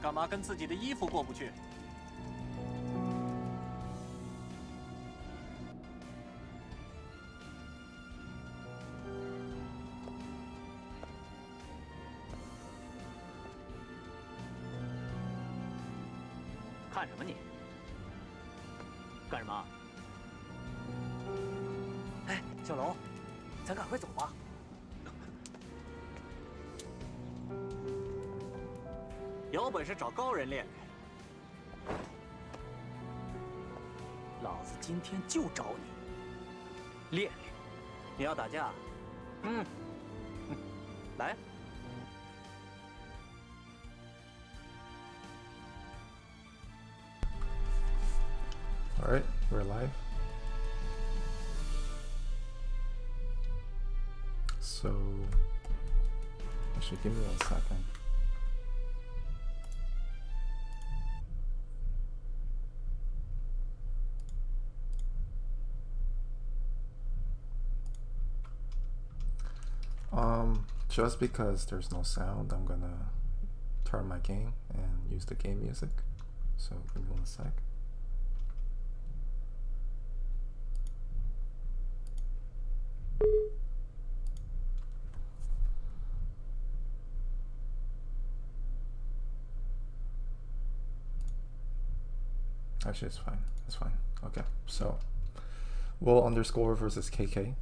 干嘛跟自己的衣服过不去？看什么你？干什么？哎，小龙，咱赶快走吧。有本事找高人练练。老子今天就找你练练。你要打架？来。 Alright, we're live. So, actually, give me 1 second. Just because there's no sound, I'm gonna turn my game and use the game music. So, give me 1 sec. Actually, it's fine. It's fine. Okay, so Will underscore versus KK.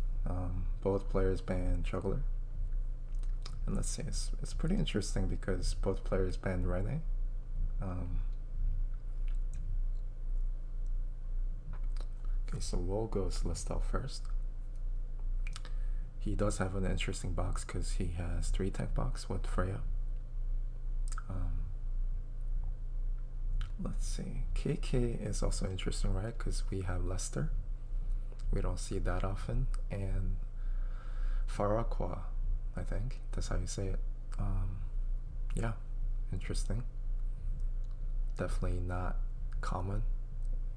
Both players ban Juggler. And let's see, it's pretty interesting because both players banned Rene. Okay, so Will goes Listel first. He does have an interesting box because he has 3 tank box with Freya. Let's see, KK is also interesting, right? Because we have Lester. We don't see that often. And Farakwa, I think that's how you say it. Yeah, interesting. Definitely not common.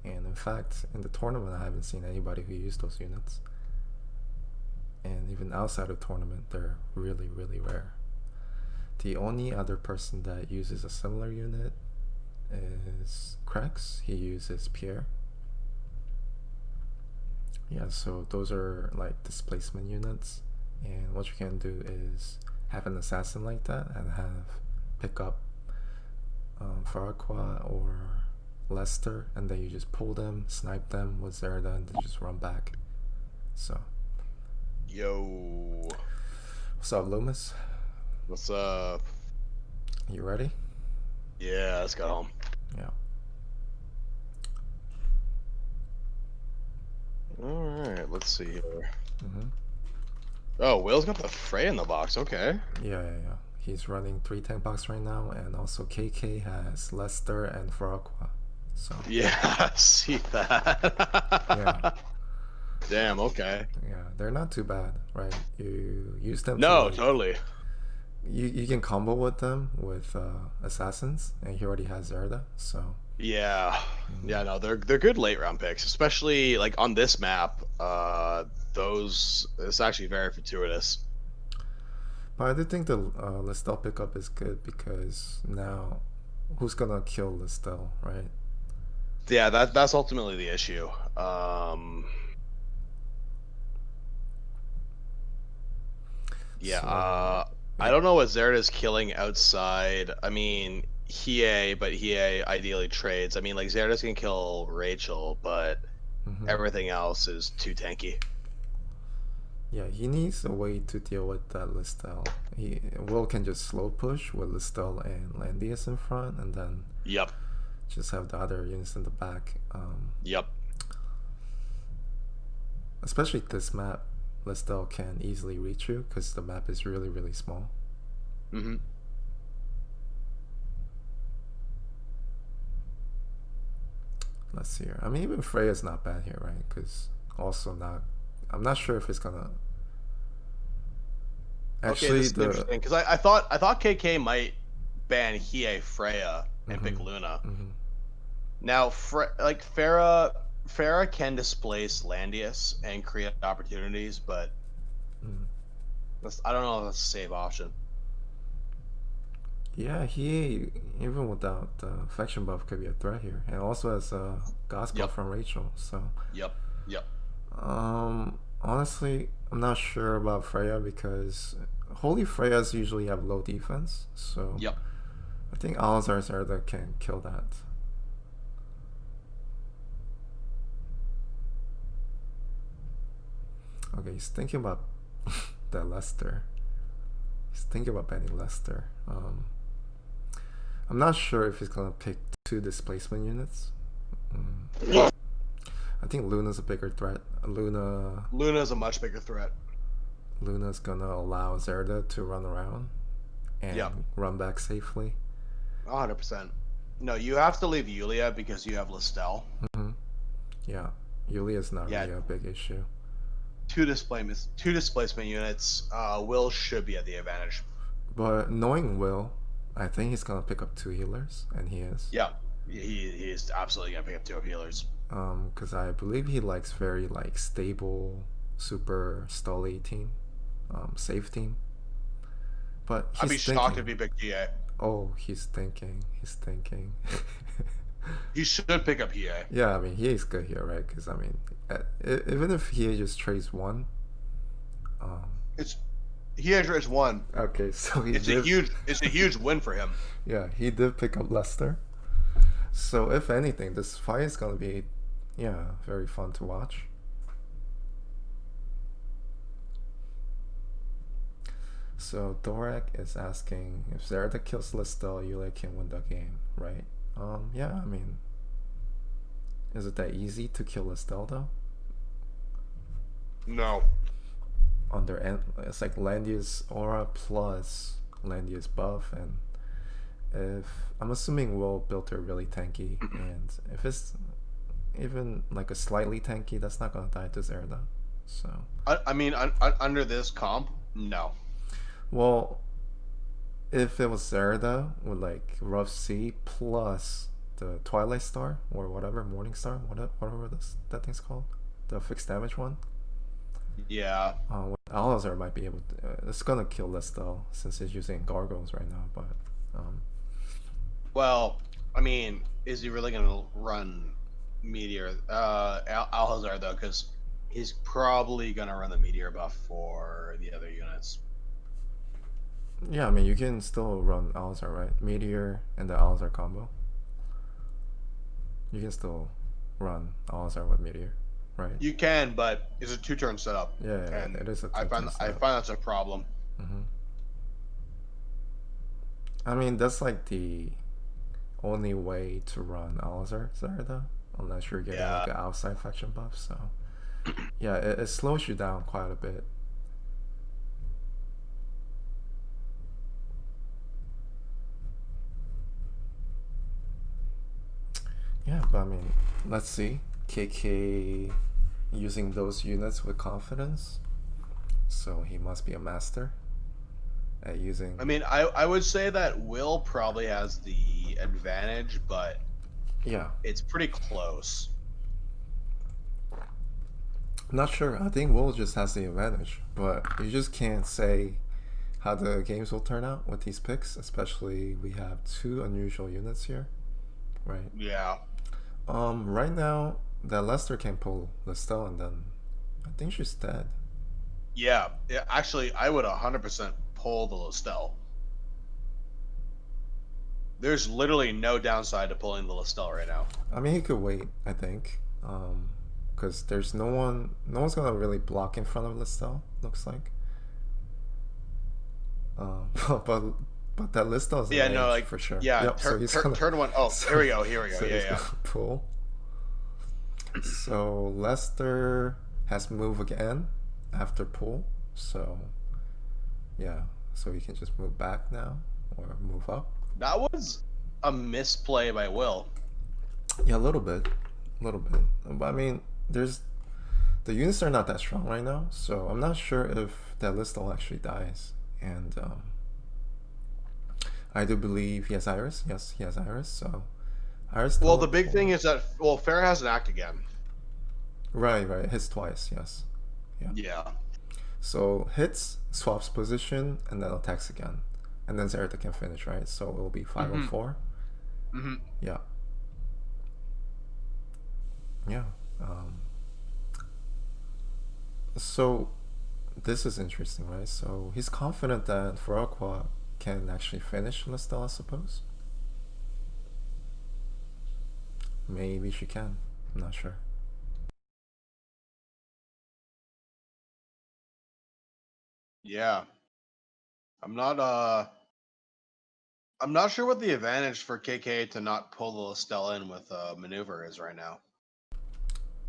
And in fact, in the tournament, I haven't seen anybody who used those units. And even outside of tournament, they're really, really rare. The only other person that uses a similar unit is Krex. He uses Pierre. Yeah, so those are like displacement units, and what you can do is have an assassin like that and pick up Farakwa or Lester, and then you just pull them, snipe them with Zerda, and then just run back. So yo, what's up, Loomis? What's up? You ready? Yeah, let's go home. Yeah. Alright, let's see here. Oh, Will's got the Frey in the box, okay. Yeah. He's running 3 tank box right now, and also KK has Lester and Farakwa. So yeah, I see that. yeah. Damn, okay. Yeah, they're not too bad, right? You use them No, to, like, totally. You can combo with them with assassins, and he already has Zerda, so Yeah. Yeah, no, they're good late round picks, especially like on this map. It's actually very fortuitous. but I do think the Listel pickup is good because now who's gonna kill Listel, right? Yeah, that's ultimately the issue. Yeah, So, I don't know what Zerda's killing outside. I mean, but Hiei ideally trades. I mean, like Zerda's can kill Rachel, but everything else is too tanky. yeah, he needs a way to deal with that Listel. Will can just slow push with Listel and Landius in front, and then Yep. just have the other units in the back. Yep. Especially this map, Listel can easily reach you because the map is really, really small. Let's see here. I mean, even Freya's not bad here, right? Because also not. I'm not sure if it's gonna. Actually, okay, this is interesting because I thought KK might ban Hiei Freya and pick Luna. Now, Farah can displace Landius and create opportunities, but I don't know if that's a safe option. Yeah, he even without the affection buff could be a threat here, and also has a gospel Yep. from Rachel. So, Yep. Yep. honestly, I'm not sure about Freya because Holy Freyas usually have low defense. So Yep. I think Alazar's Erda can kill that. Okay, he's thinking about that Lester. He's thinking about banning Lester. I'm not sure if he's gonna pick 2 displacement units. I think Luna's a bigger threat. Luna's a much bigger threat. Luna's gonna allow Zerda to run around and Yep. run back safely. 100%. No, you have to leave Yulia because you have Listel. Yeah, Yulia's not Yeah. really a big issue. 2 displacement units. Will should be at the advantage. But knowing Will, I think he's gonna pick up 2 healers, and he is. Yeah, he is absolutely gonna pick up 2 healers. Because I believe he likes very like stable, super stolly team, safe team. But he's I'd be shocked if thinking. he picked GA. Oh, he's thinking. He's thinking. He should pick up EA. Yeah, I mean, he is good here, right? Because I mean, even if he just trades 1, It's he has 1. okay, so he It's did. a huge win for him. Yeah, he did pick up Lester. So if anything, this fight is gonna be, yeah, very fun to watch. So Dorak is asking if Zerda kills Listel, Yulia can win the game, right? Yeah, I mean, is it that easy to kill Listel though? No. It's like Landia's aura plus Landia's buff, and if I'm assuming Will built her really tanky, and if it's even like a slightly tanky, that's not gonna die to Zerda. So I mean, under this comp, no. well, if it was Zerda with like Rough Sea plus the Twilight Star or whatever, Morning Star, whatever that thing's called, the fixed damage one. Yeah. Alazar might be able to. It's gonna kill Listel since he's using gargoyles right now, but Well, I mean, is he really gonna run Meteor? Alhazar though, because he's probably gonna run the Meteor buff for the other units. yeah, I mean you can still run Alazar, right? Meteor and the Alazar combo. You can still run Alazar with Meteor, right? You can, but it's a 2-turn setup. Yeah, and it is a I find that's a problem. I mean that's like the only way to run Alazar Zerda, unless you're getting like an outside faction buff. So yeah, it slows you down quite a bit. Yeah, but I mean, let's see. KK using those units with confidence, so he must be a master at using. I mean, I would say that Will probably has the advantage, but yeah, it's pretty close. not sure. I think Will just has the advantage, but you just can't say how the games will turn out with these picks. Especially we have 2 unusual units here, right? Yeah. Right now that Lester can pull Listel, and then I think she's dead. Yeah. Actually, I would 100% pull the Listel. There's literally no downside to pulling the Listel right now. I mean, he could wait. I think, because there's no one's gonna really block in front of Listel. Looks like. But that Listel is Yeah, no, like for sure. Yeah, Yep, so he's gonna, turn 1. Oh, so- here we go. Here we go. so Yeah, he's yeah. gonna pull. So Lester has move again after pull. So yeah, so he can just move back now or move up. That was a misplay by Will. Yeah, a little bit. But I mean, the units are not that strong right now, so I'm not sure if that Listel actually dies. And I do believe he has Iris. Yes, he has Iris. So Iris. Well, the big thing is that Farah has an act again. Right. Hits twice. Yes. Yeah. So hits, swaps position, and then attacks again. and then Zerda can finish, right? So it will be 504. Mm-hmm. Yeah. Yeah. So this is interesting, right? So he's confident that Furakwa can actually finish Listel, I suppose. Maybe she can. I'm not sure. Yeah. I'm not sure what the advantage for KK to not pull the Listel in with maneuver is right now.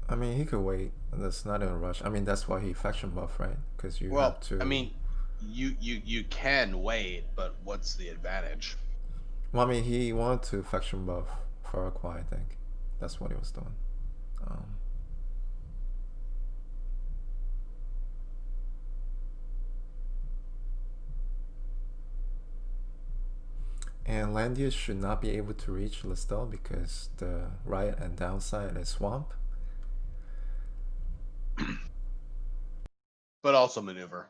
I mean, he could wait. That's not in a rush. I mean, that's why he faction buff, right? Because you have to. I mean, you can wait, but what's the advantage? Well, I mean, he wanted to faction buff Furakwa, I think. That's what he was doing. And Landius should not be able to reach Listel because the right and downside is swamp. But also maneuver.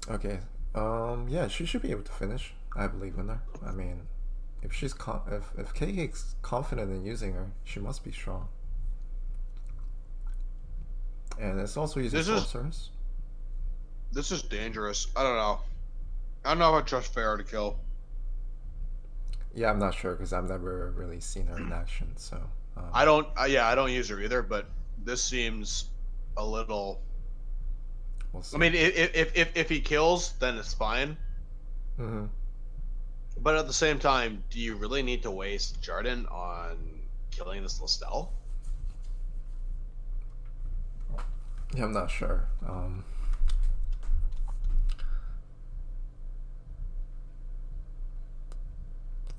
Okay. Yeah, she should be able to finish. I believe in her. I mean, if she's if KK's confident in using her, she must be strong. And it's also using sorcerers. This is dangerous. I don't know. I don't know if I trust Farah to kill. Yeah, I'm not sure because I've never really seen her in action. So I don't. Yeah, I don't use her either. But this seems a little. We'll see. I mean, if he kills, then it's fine. Mm-hmm. But at the same time, do you really need to waste Jarden on killing this Listel? Yeah, I'm not sure.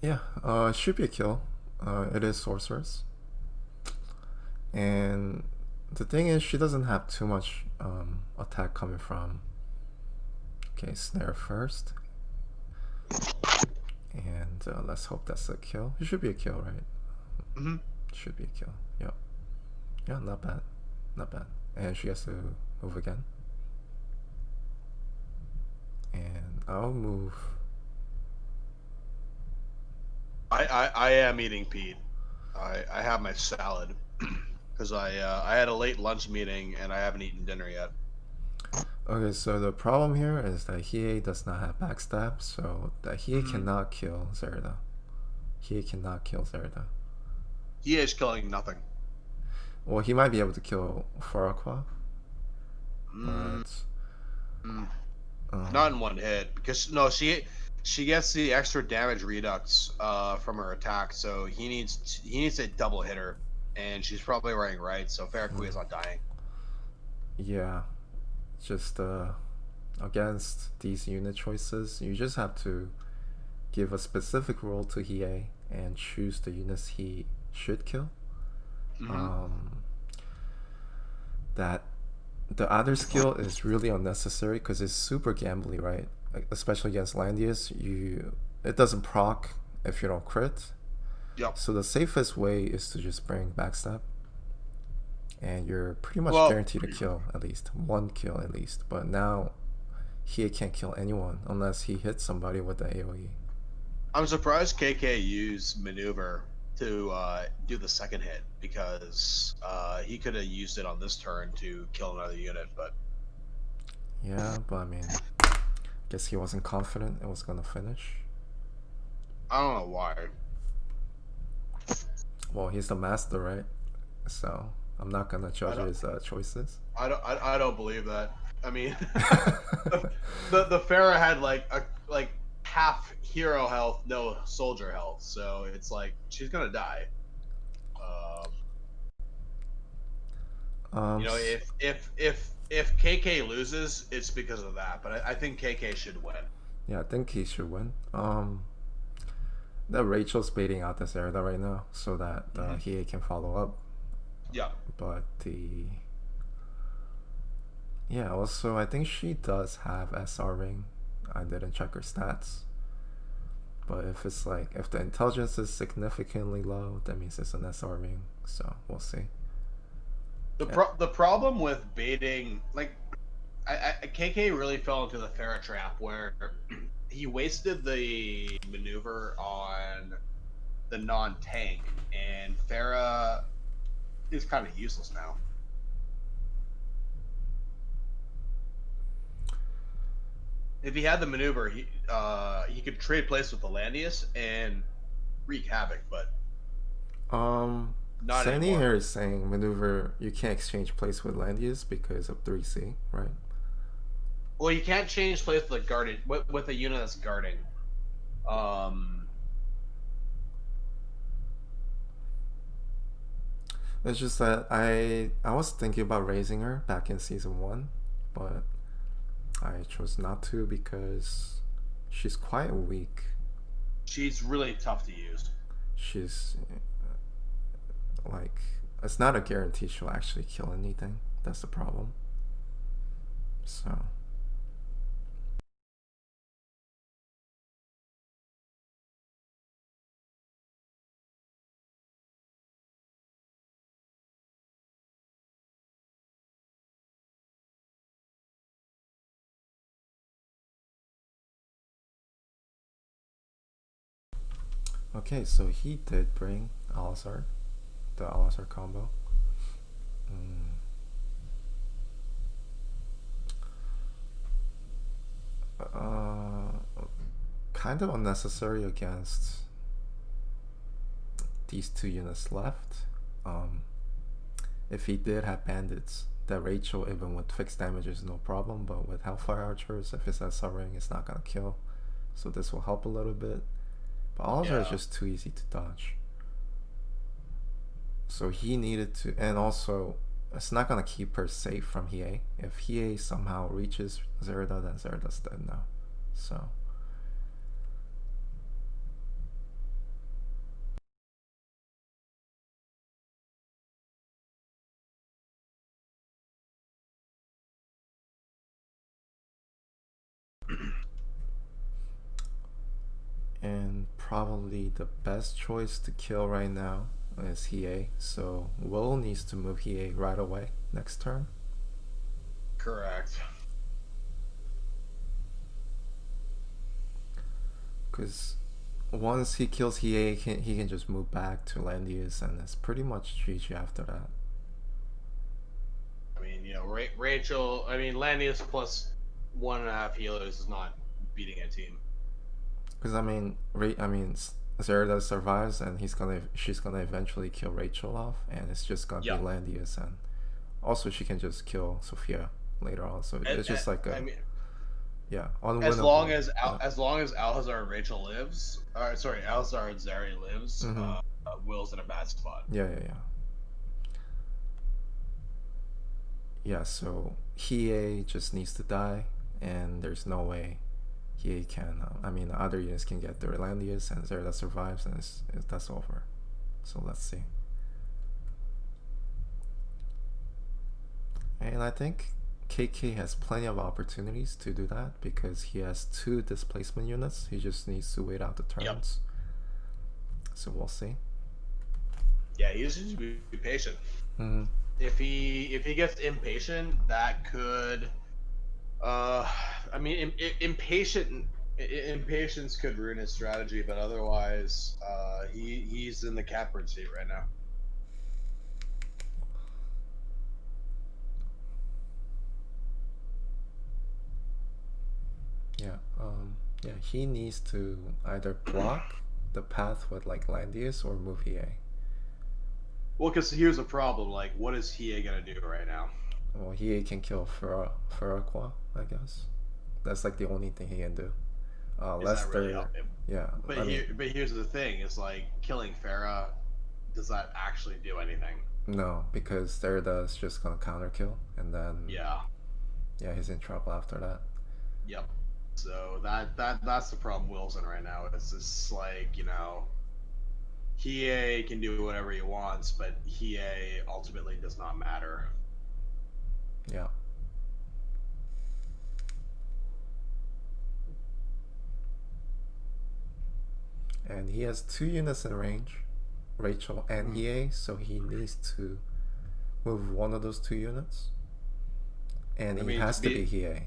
Yeah, it should be a kill. It is sorceress. And the thing is, she doesn't have too much attack coming from. Okay, snare first. And let's hope that's a kill. It should be a kill, right? Mm-hmm. Should be a kill. Yep. Yeah, not bad. Not bad. And she has to move again. And I'll move. I am eating Pete. I have my salad because I had a late lunch meeting and I haven't eaten dinner yet. Okay, so the problem here is that Hiei does not have backstab, so that Hiei cannot kill Zerda. Hiei cannot kill Zerda. He is killing nothing. Well, he might be able to kill Furakwa, but not in one hit because no, she gets the extra damage redux from her attack, so he needs a double hitter, and she's probably running right, so Farakui is not dying. Yeah, just against these unit choices, you just have to give a specific role to Hiei and choose the units he should kill. That the other skill is really unnecessary because it's super gambly, right? Like, especially against Landius, it doesn't proc if you don't crit. Yep. So the safest way is to just bring backstab, and you're pretty much guaranteed to kill at least one kill at least. But now he can't kill anyone unless he hits somebody with the AoE. I'm surprised KK used maneuver to do the second hit because he could have used it on this turn to kill another unit, but yeah, but I mean, guess he wasn't confident it was gonna finish. I don't know why. Well, he's the master, right? So I'm not gonna judge his choices. I don't believe that. I mean, the Farah had like half hero health, no soldier health, so it's like she's gonna die. You know, if KK loses, it's because of that. But I think KK should win. Yeah, I think he should win. That Rachel's baiting out this Zerda right now so that he can follow up. Yeah. But also I think she does have SR ring. I didn't check her stats. But if it's like, if the intelligence is significantly low, that means it's an SR ring. So we'll see. The problem with baiting, like, KK really fell into the Farah trap where he wasted the maneuver on the non-tank, and Farah is kind of useless now. If he had the maneuver, he could trade places with the Landius and wreak havoc, but not Sandy anymore. here is saying maneuver you can't exchange place with Landius because of 3C, right? Well, you can't change place with a guarded with a unit that's guarding. It's just that I was thinking about raising her back in season 1, but I chose not to because she's quite weak. She's really tough to use. She's like, it's not a guarantee she'll actually kill anything. That's the problem. So okay, so he did bring Alizar, the Alizar combo. Kind of unnecessary against these 2 units left. If he did have bandits, that Rachel even with fixed damage is no problem, but with Hellfire Archers, if it's SR ring, it's not gonna kill. So this will help a little bit. But Alizar is just too easy to dodge. So he needed to, and also it's not gonna keep her safe from Hiei. If Hiei somehow reaches Zerda, then Zerda's dead now. So and probably the best choice to kill right now is Hiei. So Will needs to move Hiei right away next turn. Correct. Because once he kills Hiei, he can just move back to Landius, and it's pretty much GG after that. I mean, you know, Rachel. I mean, Landius plus 1.5 healers is not beating a team. Because I mean, Zerda survives, and she's gonna eventually kill Rachel off, and it's just gonna be Landius, and also she can just kill Sophia later on. So it's just like a, I mean, yeah, unwinnable. As long as Alhazar and Rachel lives, Alhazar and Zeri lives, Will's in a bad spot. Yeah. Yeah, so Hiei just needs to die, and there's no way Hiei can. I mean, the other units can get their Landius, and Zerda survives, and that's over. So let's see. And I think KK has plenty of opportunities to do that because he has 2 displacement units. He just needs to wait out the turns. Yep. So we'll see. Yeah, he just needs to be patient. If he gets impatient, that could, I mean, impatience could ruin his strategy, but otherwise, he's in the catbird seat right now. Yeah, he needs to either block the path with like Landius or move Hiei. Well, because here's the problem, like, what is Hiei gonna do right now? Well, Hiei can kill Farrakwa, I guess. That's like the only thing he can do. Lester, really help him? Yeah. But here's the thing: it's like killing Farah. Does that actually do anything? No, because Zerda's just gonna counter kill, and then yeah, he's in trouble after that. Yep. So that's the problem Will's in right now. It's just like, you know, Hiei can do whatever he wants, but Hiei ultimately does not matter. Yeah. And he has 2 units in range, Rachel and Hiei, so he needs to move one of those 2 units. and I he mean, has to be Hiei.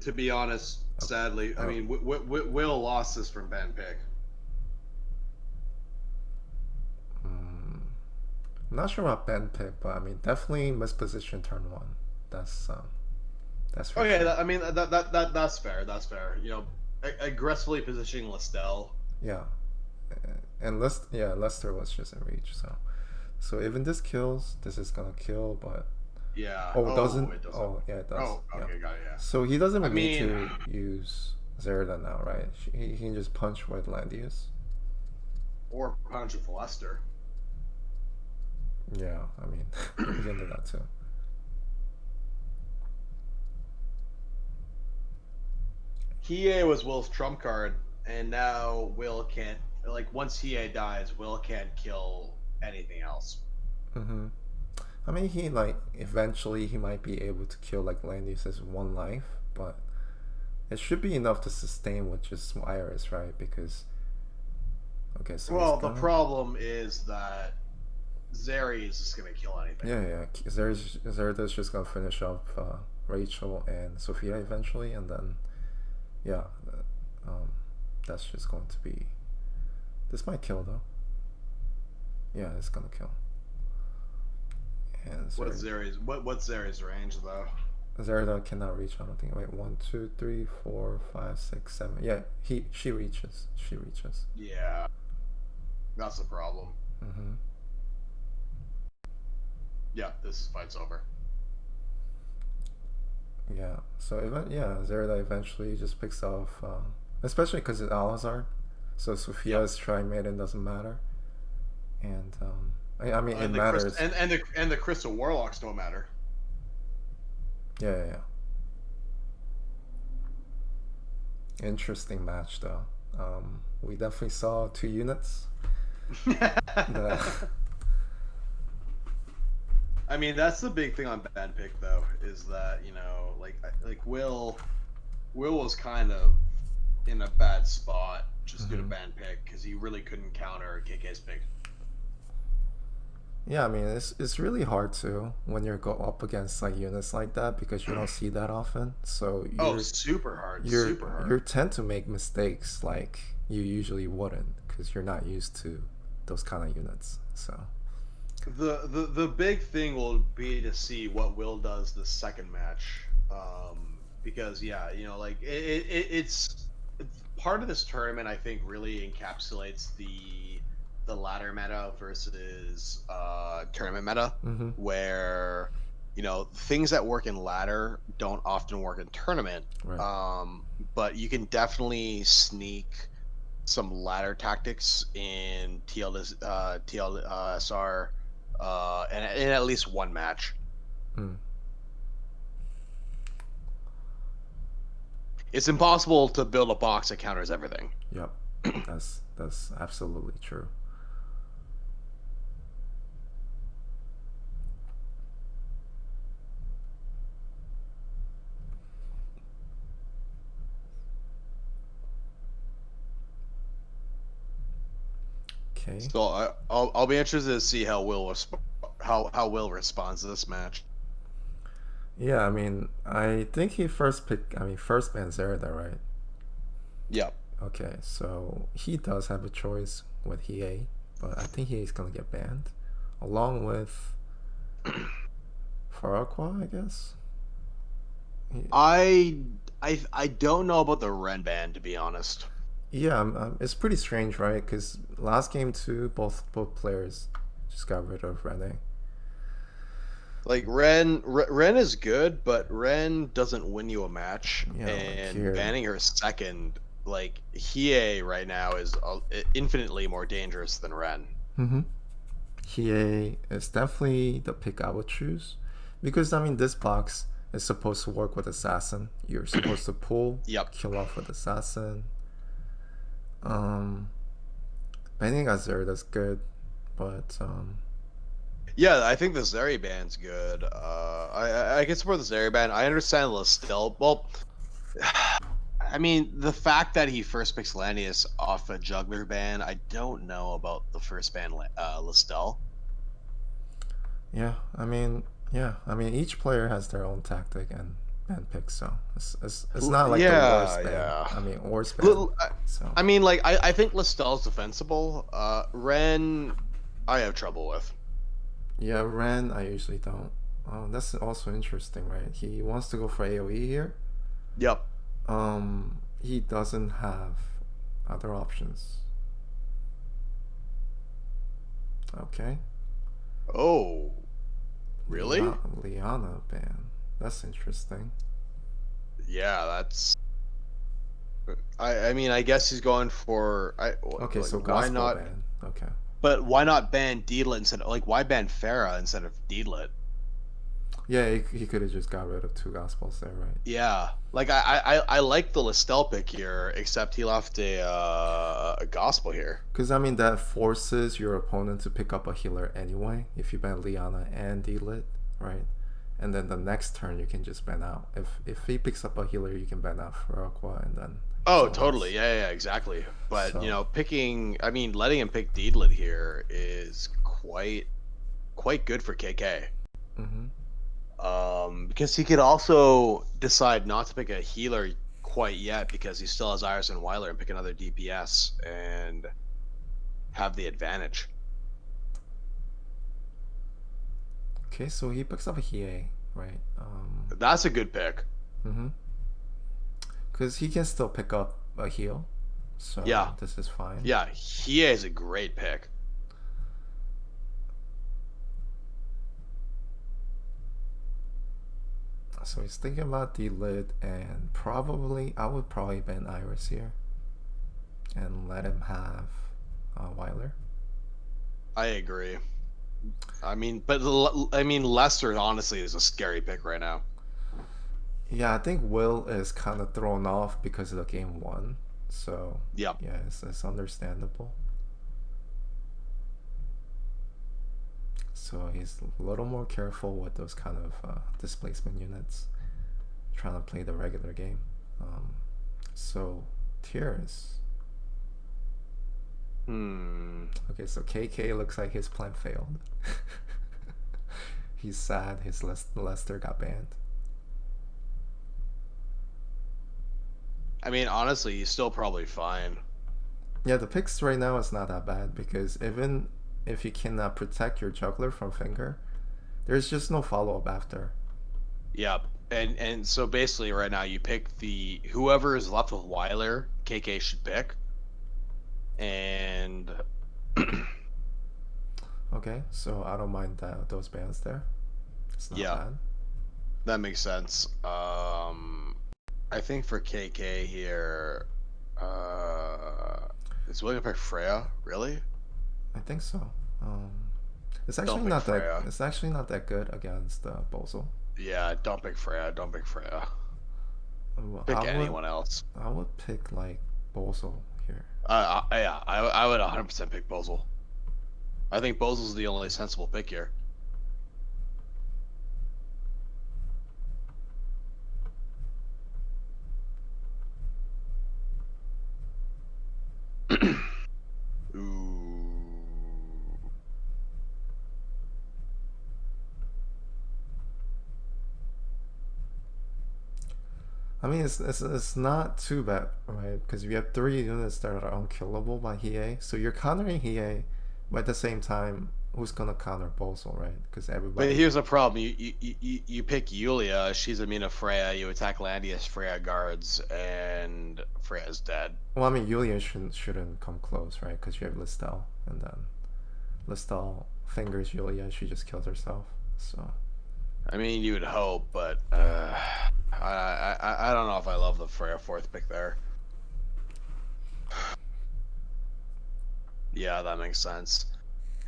To be honest, sadly, I mean, Will lost this from Ben Pick. I'm not sure about Ben pick, but I mean, definitely misposition turn one. That's for Okay, sure. I mean that's fair. That's fair. You know, aggressively positioning Listel. Yeah, and Lester was just in reach. So even this kills, this is gonna kill, but Yeah. oh, it doesn't. It doesn't. Oh, yeah, it does. Oh, Yeah. okay, got it. Yeah. So he doesn't I even need mean, to use Zerda now, right? He can just punch with Landius. or punch with Lester. Yeah, I mean, he can do that too. Hiei was Will's trump card, and now Will can't. Like once Hiei dies, Will can't kill anything else. Mm-hmm. I mean, he like eventually he might be able to kill like Landius' one life, but it should be enough to sustain with just Iris, right? Because okay, so Well, the problem is that Zeri is just gonna kill anything. yeah. Zerda's just gonna finish up Rachel and Sophia eventually, and then yeah, that's just going to be. This might kill though. Yeah, it's gonna kill. And What's Zeri's range though? Zerda cannot reach. I don't think. Wait, 1, 2, 3, 4, 5, 6, 7. Yeah, she reaches. She reaches. Yeah, that's the problem. Mm-hmm. Yeah, this fight's over. Yeah. So Zerda eventually just picks off, especially because it's Alazar. So Sophia's Tri-Maiden doesn't matter, and I mean it matters. And the Crystal Warlocks don't matter. Yeah. Interesting match though. We definitely saw 2 units. I mean, that's the big thing on bad pick though, is that like Will was kind of in a bad spot just due to bad pick because he really couldn't counter KK's pick. Yeah, I mean it's really hard to when you go up against like units like that because you don't see that often. So super hard. You tend to make mistakes like you usually wouldn't because you're not used to those kind of units. So the big thing will be to see what Will does the second match, because like it's part of this tournament. I think really encapsulates the ladder meta versus tournament meta, where things that work in ladder don't often work in tournament. right. But you can definitely sneak some ladder tactics in TLSR in at least one match. It's impossible to build a box that counters everything. Yep. That's absolutely true. Okay. So I'll be interested to see how Will responds to this match. Yeah, I mean, I think he first banned Zerda, right? Yeah. Okay, so he does have a choice with Hiei, but I think Hiei's gonna get banned, along with Faraqua, I guess. I don't know about the Ren ban, to be honest. Yeah, it's pretty strange, right? Because last game too, both players just got rid of Rene. Like Ren is good, but Ren doesn't win you a match, and banning her second, like Hiei right now is infinitely more dangerous than Ren. Hiei is definitely the pick I would choose, because I mean this box is supposed to work with Assassin. You're supposed to pull, kill off with Assassin. Banning Zerida's good, but yeah, I think the Zeri ban's good. I can support the Zeri ban. I understand Listel. Well, I mean, the fact that he first picks Lanius off a juggler ban, I don't know about the first ban Listel. Yeah, I mean, Yeah, I mean each player has their own tactic and ban pick, so it's not like the worst ban. Yeah. I mean worst ban. So I mean, like, I think Listel's defensible. Ren, I have trouble with. yeah, Ren I usually don't. Oh, that's also interesting, right? He wants to go for AoE here. Yep. He doesn't have other options. Okay. Oh, really? Liana ban. That's interesting. Yeah, that's. I mean, I guess he's going for. Okay, like, so why gospel not? ban. Okay. But why not ban Deedlit instead? Like, why ban Farah instead of Deedlit? Yeah, he could have just got rid of 2 gospels there, right? Yeah, like I like the Listel pick here, except he left a gospel here. Because I mean that forces your opponent to pick up a healer anyway. If you ban Liana and Deedlit, right? And then the next turn you can just ban out. If he picks up a healer, you can ban out for Aqua and then. Oh, totally. Yeah, exactly. But So- you know, letting him pick Deedlit here is quite good for KK. Mm-hmm. Because he could also decide not to pick a healer quite yet because he still has Iris and Weiler and pick another DPS and have the advantage. Okay, so he picks up a Hiei, right? That's a good pick. Mm-hmm. Because he can still pick up a heal, so Yeah. this is fine. Yeah, he is a great pick. So he's thinking about Deedlit, and I would probably ban Iris here, and let him have Weiler. I agree. I mean, but Lester honestly is a scary pick right now. Yeah, I think Will is kind of thrown off because of the game 1. So Yep. yeah, it's understandable. So he's a little more careful with those kind of displacement units, trying to play the regular game. So Tears. Okay, so KK looks like his plan failed. He's sad his Lester got banned. I mean, honestly, he's still probably fine. Yeah, the picks right now is not that bad because even if you cannot protect your juggler from finger, there's just no follow-up after. Yep. And so basically right now you pick whoever is left with Weiler, KK should pick. And Okay, so I don't mind those bans there. It's not bad. That makes sense. I think for KK here, is William pick Freya? Really? I think so. It's actually not that. It's actually not that good against Bozel. Yeah, don't pick Freya. Don't pick Freya. Pick anyone else. I would pick like Bozel here. Yeah, I would 100% pick Bozel. I think Bozel's the only sensible pick here. I mean, it's not too bad, right? Because you have 3 units that are unkillable by Hiei, so you're countering Hiei, but at the same time, who's gonna counter Bozel, right? Because everybody. But here's the problem: you pick Yulia, she's immune to Freya. You attack Landius, Freya guards, and Freya's dead. Well, I mean, Yulia shouldn't come close, right? Because you have Listel, and then Listel fingers Yulia, she just kills herself. So. I mean, you would hope, but I don't know if I love the Freya 4th pick there. Yeah, that makes sense.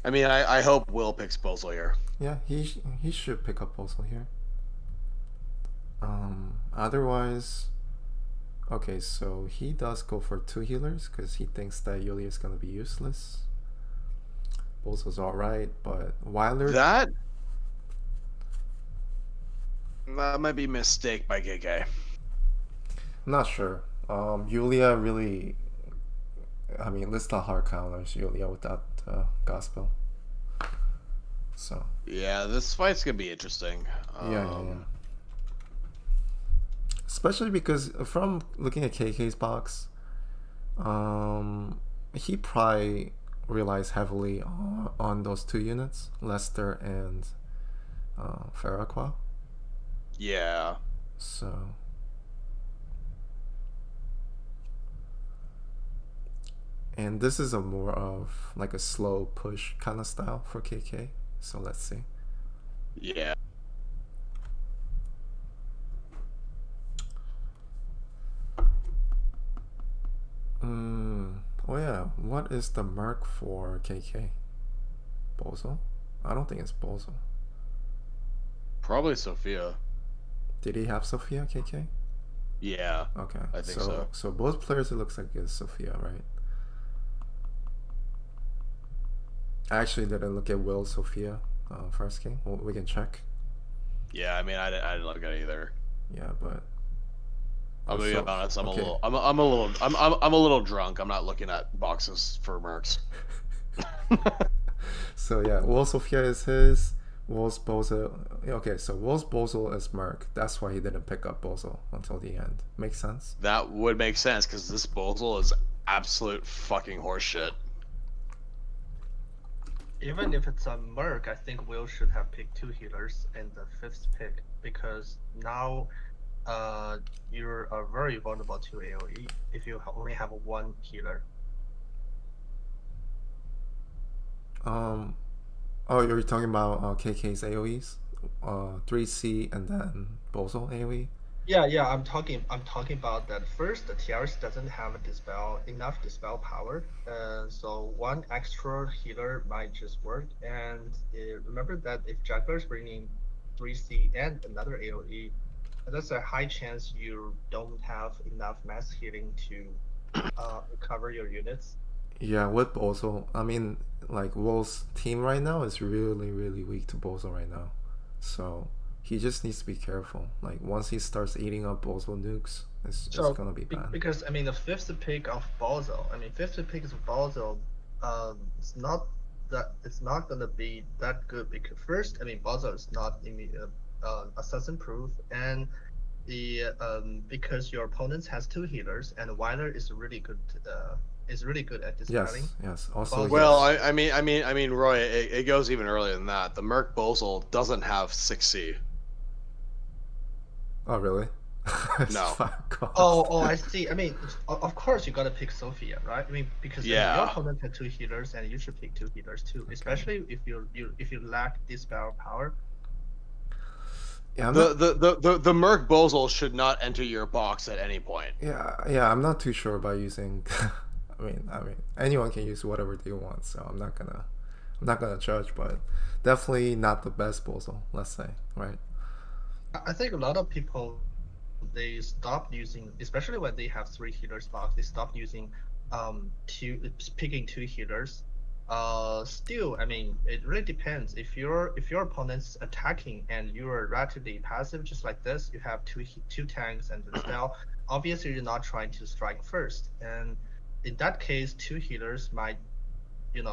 I mean, I hope Will picks Bozel here. Yeah, he should pick up Bozel here. Otherwise, okay, so he does go for 2 healers because he thinks that Yulia is gonna be useless. Bozel's alright, but Weiler. That might be a mistake by KK. I'm not sure. Yulia really. I mean, Listal hard counters Yulia without Gospel. So Yeah, this fight's gonna be interesting. yeah. Especially because from looking at KK's box, he probably relies heavily on those two units, Lester and Farrakwa. Yeah. So and this is a more of like a slow push kind of style for KK. So let's see. Yeah. Oh yeah, what is the mark for KK? Bozo? I don't think it's Bozo. Probably Sophia. Did he have Sophia, KK? Yeah. Okay. I think so. So both players, it looks like it's Sophia, right? I actually didn't look at Will Sophia first game. Well, we can check. Yeah, I mean, I didn't look at it either. Yeah, but I'm gonna be honest. I'm okay. a little drunk. I'm not looking at boxes for mercs. So yeah, Will Sophia is his. Will's Bozo. Okay, so Will's Bozo is Merc. That's why he didn't pick up Bozo until the end. Makes sense. That would make sense because this Bozel is absolute fucking horseshit. Even if it's a Merc, I think Will should have picked 2 healers in the 5th pick because now you're very vulnerable to AoE if you only have 1 healer. Oh, you're talking about KK's AoEs? 3C and then Bozo AoE? Yeah, I'm talking about that. First, the TRS doesn't have enough dispel power, so 1 extra healer might just work. And remember that if Juggler's bringing 3C and another AoE, that's a high chance you don't have enough mass healing to recover your units. Yeah, with Bozo, I mean, like Will's team right now is really, really weak to Bozo right now. So he just needs to be careful. Like once he starts eating up Bozo nukes, it's gonna be bad. Because I mean, the 5th pick of Bozo, it's not gonna be that good because first, I mean, Bozo is not assassin proof, and because your opponent has 2 healers and Weiler is really good at dispelling. Yes. Also, well, I mean, Roy, it goes even earlier than that. The Merc Bozel doesn't have 6C. Oh really? No. Oh, I see. I mean, of course you gotta pick Sophia, right? I mean, because your opponent had 2 healers, and you should pick 2 healers too, okay. Especially if you lack dispel power. Yeah, the Merc Bozel should not enter your box at any point. Yeah, I'm not too sure about using. I mean, anyone can use whatever they want, so I'm not gonna judge, but definitely not the best Bozel, let's say, right? I think a lot of people, they stop using, especially when they have 3 healers box, they stop using picking 2 healers. Still, I mean, it really depends. If your opponent's attacking and you are relatively passive, just like this, you have two tanks and the spell. Obviously, you're not trying to strike first, and in that case, 2 healers might,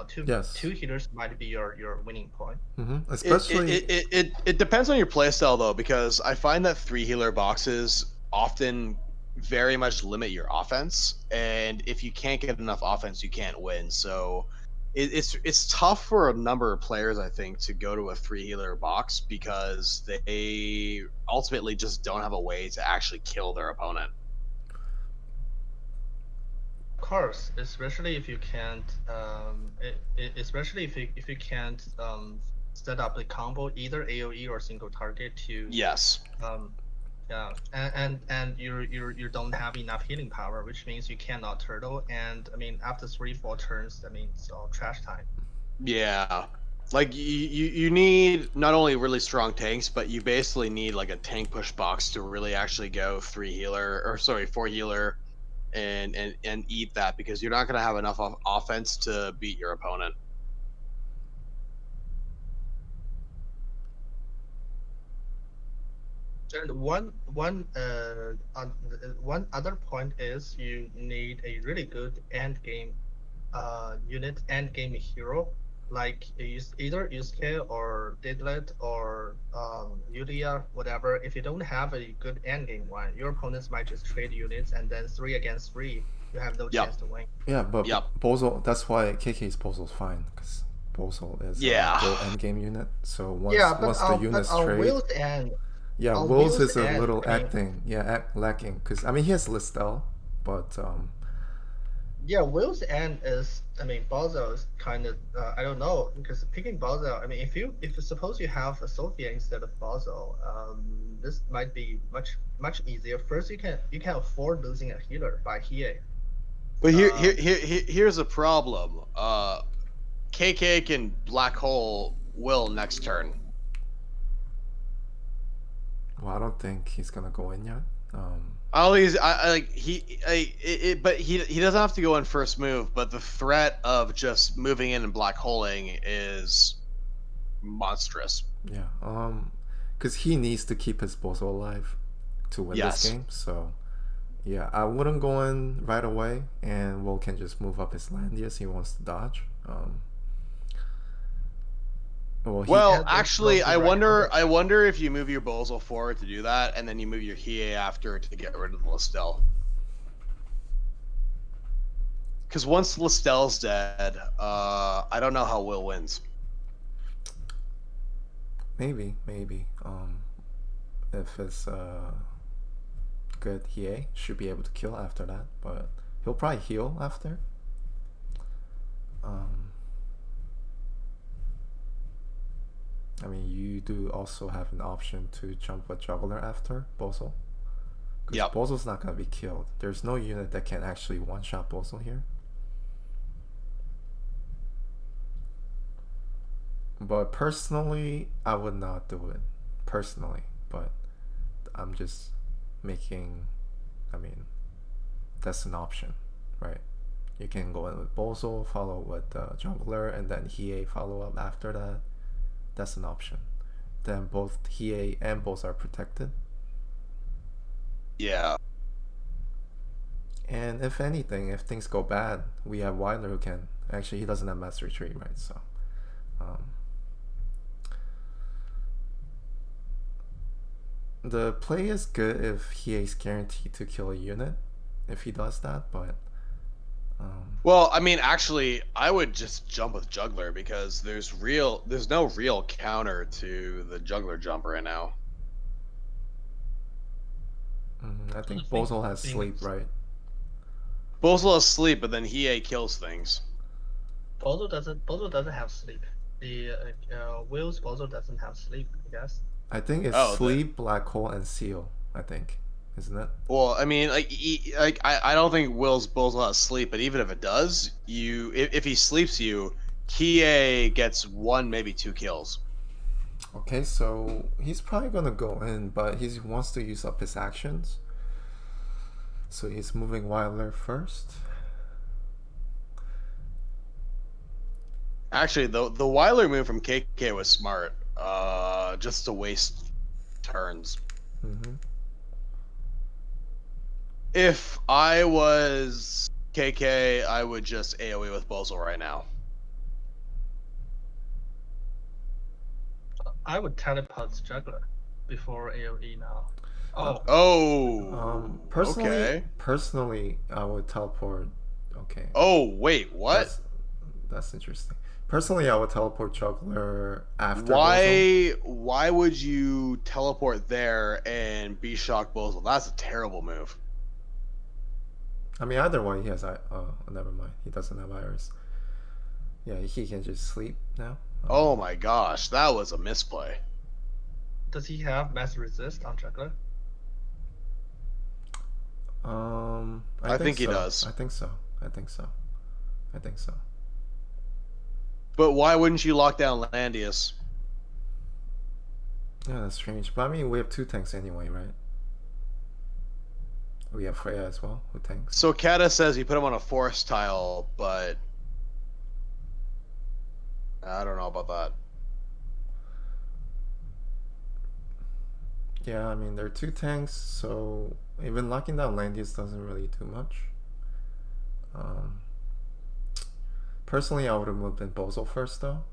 two healers might be your winning point. Mm-hmm. Especially, it depends on your playstyle though, because I find that 3 healer boxes often very much limit your offense, and if you can't get enough offense, you can't win. So it's tough for a number of players, I think, to go to a 3 healer box because they ultimately just don't have a way to actually kill their opponent. Of course, especially if you can't, set up the combo either AOE or single target to. Yes. Yeah, and you don't have enough healing power, which means you cannot turtle. And I mean, after 3-4 turns, I mean, it's all trash time. Yeah, like you need not only really strong tanks, but you basically need like a tank push box to really actually go 4 healer, and eat that, because you're not gonna have enough offense to beat your opponent. And one other point is you need a really good end game unit, end game hero, like either Yusuke or Diglett or Yulia, whatever. If you don't have a good endgame one, your opponents might just trade units, and then 3 against 3, you have no Yep. chance to win. Yeah, but Yep. Bozo, that's why KK's Bozo's fine, because Bozo is Yeah. a good endgame unit. So once Yeah, but the but units on trade, Will's end, yeah, on Will's Will's is a end, little I mean, acting, lacking, because I mean he has Listel, but yeah, Will's end is, I mean, Balzo is kind of, I don't know, because picking Balzo, I mean, if suppose you have a Sophia instead of Balzo, this might be much easier. First, you can afford losing a healer by Hiei. But here's a problem. KK can black hole Will next turn. well, I don't think he's gonna go in yet. All these, but he doesn't have to go in first move. But the threat of just moving in and black holing is monstrous. Yeah, because he needs to keep his Bozo alive to win Yes. this game. So yeah, I wouldn't go in right away, and Will can just move up his Landius. He wants to dodge. Well, had actually, those I direct wonder. coverage. I wonder if you move your Bozo forward to do that, and then you move your Hiei after to get rid of the Listel. Because once Listel's dead, I don't know how Will wins. Maybe. If it's good, he should be able to kill after that, but he'll probably heal after. I mean, you do also have an option to jump a juggler after Bozo. Because Yep. Bozo's not gonna be killed. There's no unit that can actually one-shot Bozo here. But personally, I would not do it. Personally, but I'm just making. I mean, that's an option, right? You can go in with Bozo, follow with Juggler, and then Hiei follow up after that. That's an option. Then both Hiei and Bozo are protected. Yeah. And if anything, if things go bad, we have Weiler who can. Actually, he doesn't have Mass Retreat, right? So. The play is good if he is guaranteed to kill a unit, if he does that, but Well, I mean, actually, I would just jump with Juggler because there's no real counter to the Juggler jump right now. I think the thing- Bozo has thing sleep, is- right? Bozo has sleep, but then Hiei kills things. Balzo doesn't have sleep. The Will's Balzo doesn't have sleep, I guess. I think it's sleep, black hole, and seal. I think, isn't it? Well, I mean, I don't think Will's Bozo has sleep, but even if it does, if he sleeps you, Hiei gets 1, maybe 2 kills. Okay, so he's probably gonna go in, but he wants to use up his actions. So he's moving Weiler first. Actually, the Weiler move from KK was smart. Just to waste turns. If I was KK, I would just AoE with Bozo right now. I would teleport Juggler before AoE now. Personally, I would teleport. Okay. Oh wait, what? That's interesting. Personally, I would teleport Juggler after Bozo. Why would you teleport there and be shock Bozo? That's a terrible move. I mean, either way, he has. Never mind. He doesn't have Iris. Yeah, he can just sleep now. Oh my gosh, that was a misplay. Does he have mass resist on Juggler? I think he so. does. I think so. But why wouldn't you lock down Landius? Yeah, that's strange. But I mean, we have 2 tanks anyway, right? We have Freya as well, who tanks. So Kata says you put him on a forest tile, but I don't know about that. Yeah, I mean, there are 2 tanks, so even locking down Landius doesn't really do much. Personally, I would have moved in Bozo first, though.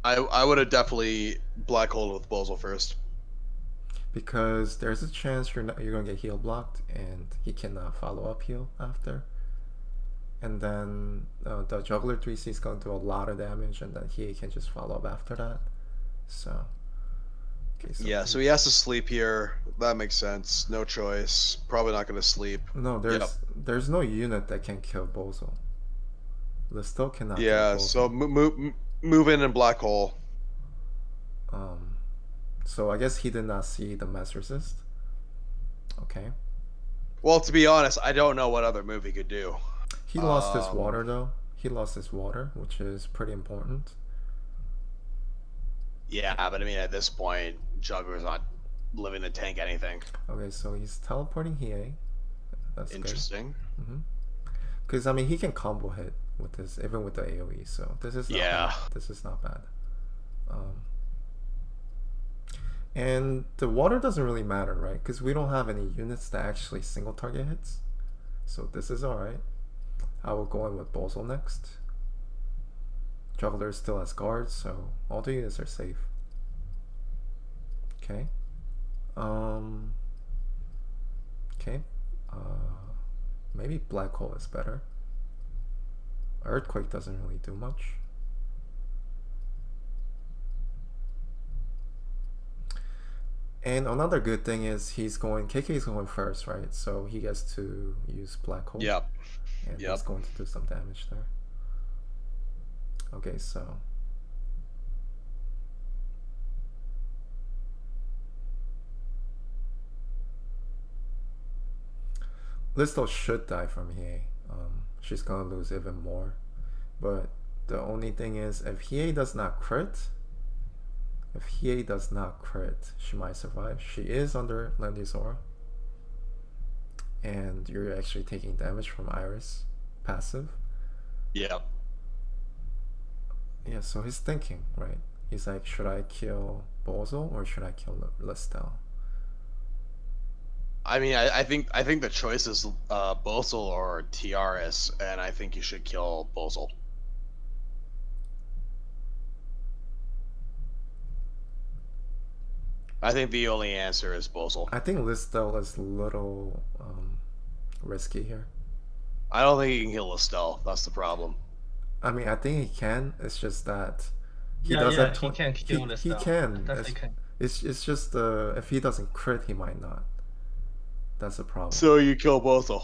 I would have definitely black holed with Bozel first. Because there's a chance you're gonna get heal blocked, and he can follow up heal after. And then the Juggler 3C is gonna do a lot of damage, and then he can just follow up after that. So. Okay, yeah, so he has to sleep here. That makes sense. No choice. Probably not gonna sleep. No, there's no unit that can kill Bozo. Listo cannot kill Yeah, Bozo. so move in and black hole. So I guess he did not see the mass resist. Okay. Well, to be honest, I don't know what other move he could do. He lost his water though. He lost his water, which is pretty important. Yeah, but I mean, at this point, Juggler's not living to tank anything. Okay, so he's teleporting here. That's interesting. Because I mean, he can combo hit with this, even with the AOE. So this is not bad. This is not bad. And the water doesn't really matter, right? Because we don't have any units that actually single target hits. So this is alright. I will go in with Bozel next. Juggler still has guards, so all the units are safe. Okay. Okay. Maybe Black Hole is better. Earthquake doesn't really do much. And another good thing is KK is going first, right? So he gets to use Black Hole. Yep. And he's going to do some damage there. Okay, so Listo should die from Hiei. She's gonna lose even more. But the only thing is, if Hiei does not crit, she might survive. She is under Landy's aura. And you're actually taking damage from Iris passive. Yeah. Yeah, so he's thinking, right? He's like, should I kill Bozo or should I kill Listel? I mean, I think the choice is Bozel or TRS, and I think you should kill Bozel. I think the only answer is Bozel. I think Listel is a little risky here. I don't think he can kill Listel. That's the problem. I mean, I think he can. It's just that he doesn't. He can kill Listel. He can. Can. It's just if he doesn't crit, he might not. That's a problem. So you kill Bozel.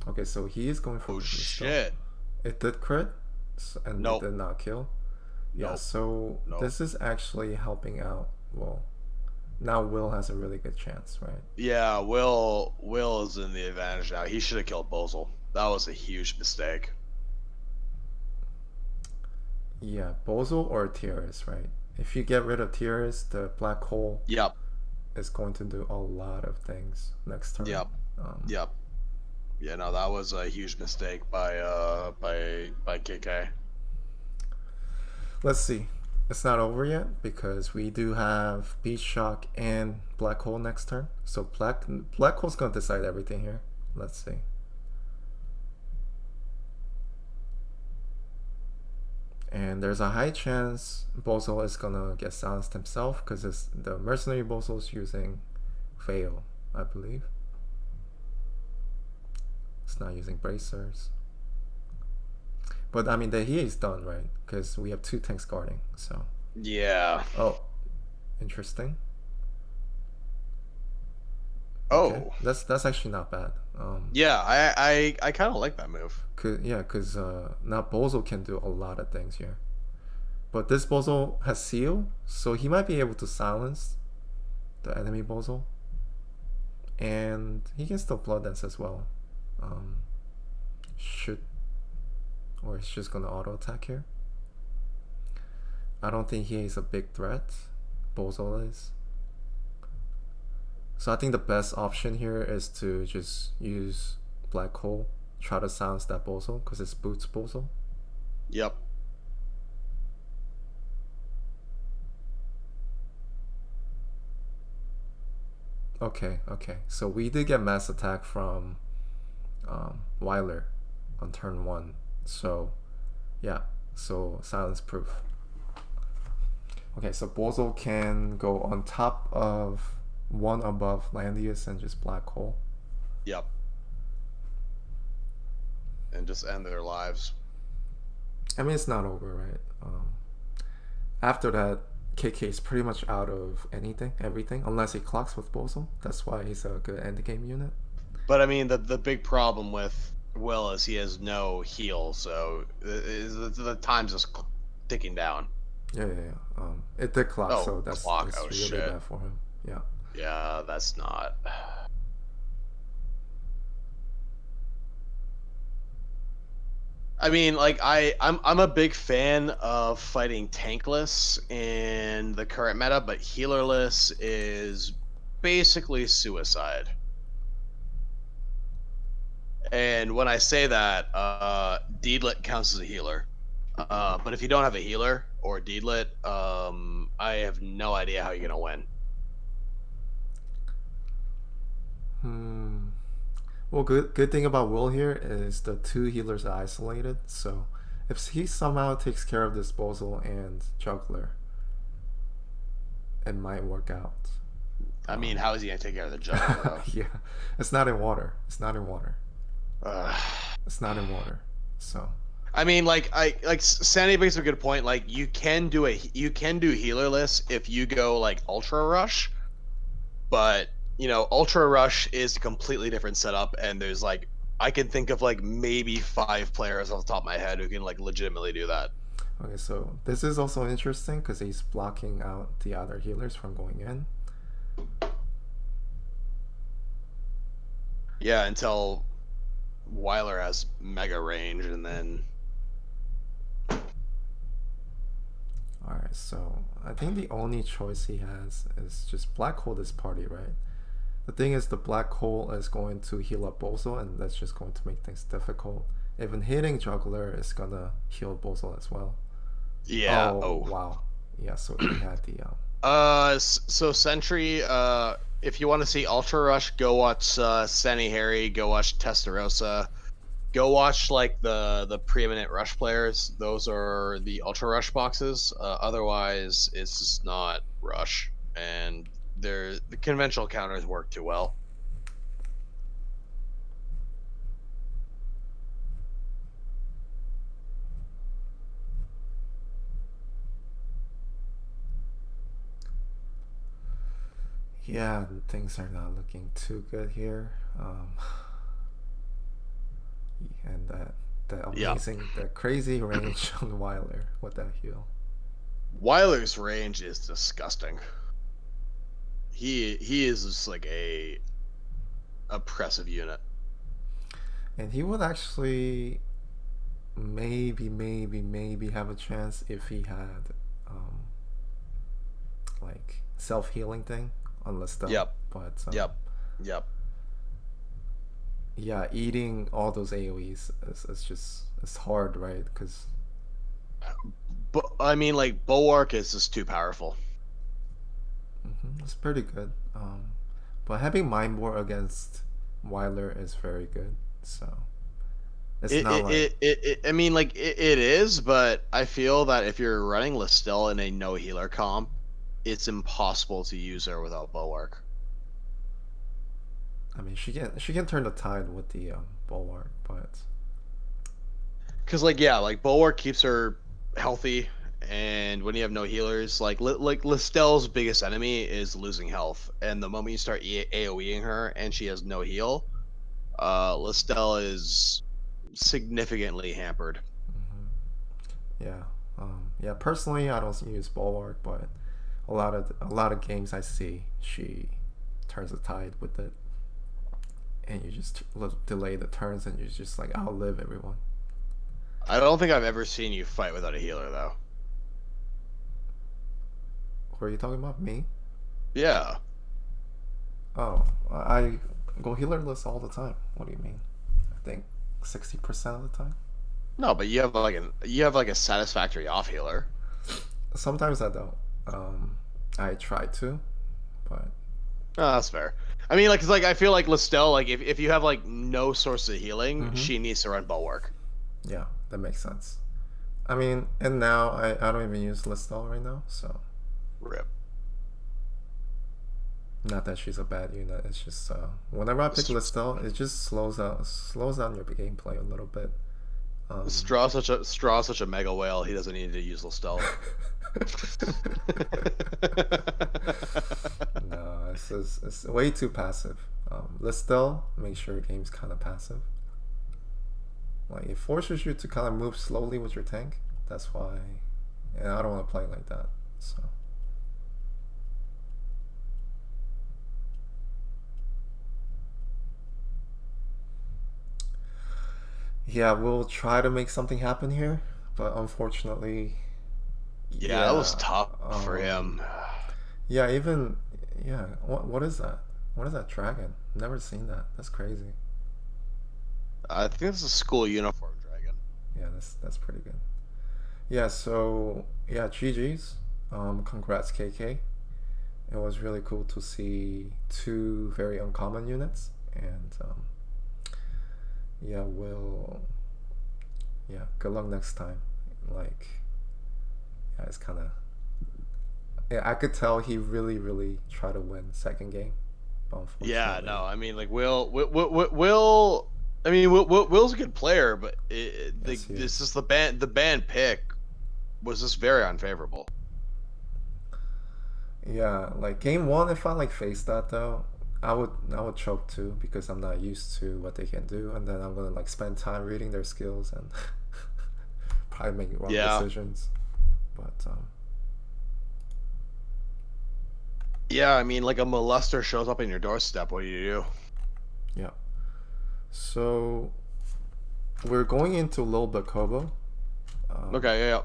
Okay, so he is going for. Oh shit! It did crit, and nope. It did not kill. Yeah, so this is actually helping out. Well, now Will has a really good chance, right? Yeah, Will is in the advantage now. He should have killed Bozel. That was a huge mistake. Yeah, Bozel or Tiaris, right? If you get rid of Tiaris, the black hole is going to do a lot of things next turn. Yep. Yeah, no, that was a huge mistake by KK. Let's see. It's not over yet because we do have Beach Shock and Black Hole next turn. So Black Hole's gonna decide everything here. Let's see. And there's a high chance Bozo is gonna get silenced himself because the mercenary Bozo's using Veil, I believe. It's not using bracers. But I mean, the Hiei is done, right? Because we have 2 tanks guarding, so. Yeah. Oh, interesting. Oh. Okay. That's actually not bad. Yeah, I kind of like that move. Because now Bozo can do a lot of things here. But this Bozo has Seal, so he might be able to silence the enemy Bozo. And he can still Blood Dance as well. Or he's just gonna auto attack here. I don't think he is a big threat. Bozo is. So I think the best option here is to just use Black Hole, try to silence that Bozo because it's boots Bozo. Yep. Okay, okay. So we did get mass attack from Weiler on turn 1. So, yeah. So, silence proof. Okay, so Bozo can go on top of one above Landius and just black hole. Yep. And just end their lives. I mean, it's not over, right? After that, KK is pretty much out of everything, unless he clocks with Bozo. That's why he's a good endgame unit. But I mean, the big problem with Will is he has no heal, so the time's just ticking down. Yeah. It did clock, so that's clock. really Shit. bad for him. Yeah. Yeah, that's not. I mean, like I'm a big fan of fighting tankless in the current meta, but healerless is basically suicide. And when I say that, Deedlit counts as a healer. But if you don't have a healer or Deedlit, I have no idea how you're gonna win. Well, good thing about Will here is the 2 healers are isolated. So if he somehow takes care of Disposal and Juggler, it might work out. I mean, how is he gonna take care of the Juggler though? Yeah, it's not in water. It's not in water. So. I mean, like Sandy brings up a good point. Like you can do healerless if you go like Ultra Rush, but Ultra Rush is a completely different setup, and there's like I can think of like maybe 5 players off the top of my head who can like legitimately do that. Okay, so this is also interesting because he's blocking out the other healers from going in. Yeah, until Weiler has mega range, and then. Alright, so I think the only choice he has is just black hole this party, right? The thing is, the black hole is going to heal up Bozo, and that's just going to make things difficult. Even hitting Juggler is gonna heal Bozo as well. Yeah. Oh wow. Yeah. So he had the So Sentry. If you want to see Ultra Rush, go watch Senny Harry. Go watch Testarossa. Go watch like the preeminent Rush players. Those are the Ultra Rush boxes. Otherwise, it's just not Rush, and the conventional counters work too well. Yeah, things are not looking too good here. And that amazing, that crazy range on Weiler with that heal. Weiler's range is disgusting. He is just like a oppressive unit. And he would actually maybe have a chance if he had like self-healing thing on Listel. Yep. But Yep. Yeah, eating all those AoEs it's hard, right? Because But I mean, like Bulwark is just too powerful. It's pretty good. But having Mind War against Weiler is very good. So it's not like I mean, like it is, but I feel that if you're running Listel in a no healer comp, it's impossible to use her without Bulwark. I mean, she can turn the tide with the Bulwark, but because like Bulwark keeps her healthy, and when you have no healers, like Listel's biggest enemy is losing health, and the moment you start AoEing her and she has no heal, Listel is significantly hampered. Yeah. Personally, I don't use Bulwark, but a lot of games I see she turns the tide with it. And you just delay the turns, and you're just like outlive everyone. I don't think I've ever seen you fight without a healer, though. What are you talking about? Me? Yeah. Oh, I go healerless all the time. What do you mean? I think 60% of the time. No, but you have like a satisfactory off healer. Sometimes I don't. I try to, but Oh, that's fair. I mean, like, 'cause, like I feel like Listel, like if you have like no source of healing, she needs to run bulwark. Yeah, that makes sense. I mean, and now I don't even use Listel right now, so Rip. not that she's a bad unit. It's just whenever I pick Listel, it just slows down your gameplay a little bit. Straw's such a mega whale. He doesn't need to use Listel. No, it's way too passive. Listel makes sure your game's kind of passive. Like it forces you to kind of move slowly with your tank. That's why, and I don't want to play like that. So. Yeah, we'll try to make something happen here, but unfortunately. Yeah, that was tough for him. Yeah, even what is that? What is that dragon? Never seen that. That's crazy. I think it's a school uniform dragon. Yeah, that's pretty good. Yeah, so yeah, GG's. Congrats KK. It was really cool to see two very uncommon units, and yeah, good luck next time. Like, yeah, it's kind of. Yeah, I could tell he really tried to win second game. Yeah, no, I mean, like Will. I mean, Will's a good player, but it's just the band pick was just very unfavorable. Yeah, like game one, if I like face that though, I would choke too because I'm not used to what they can do, and then I'm gonna like spend time reading their skills and probably make wrong decisions. But yeah, I mean, like a molester shows up in your doorstep. What do you do? Yeah. So we're going into Lilbighobo. Okay, yeah.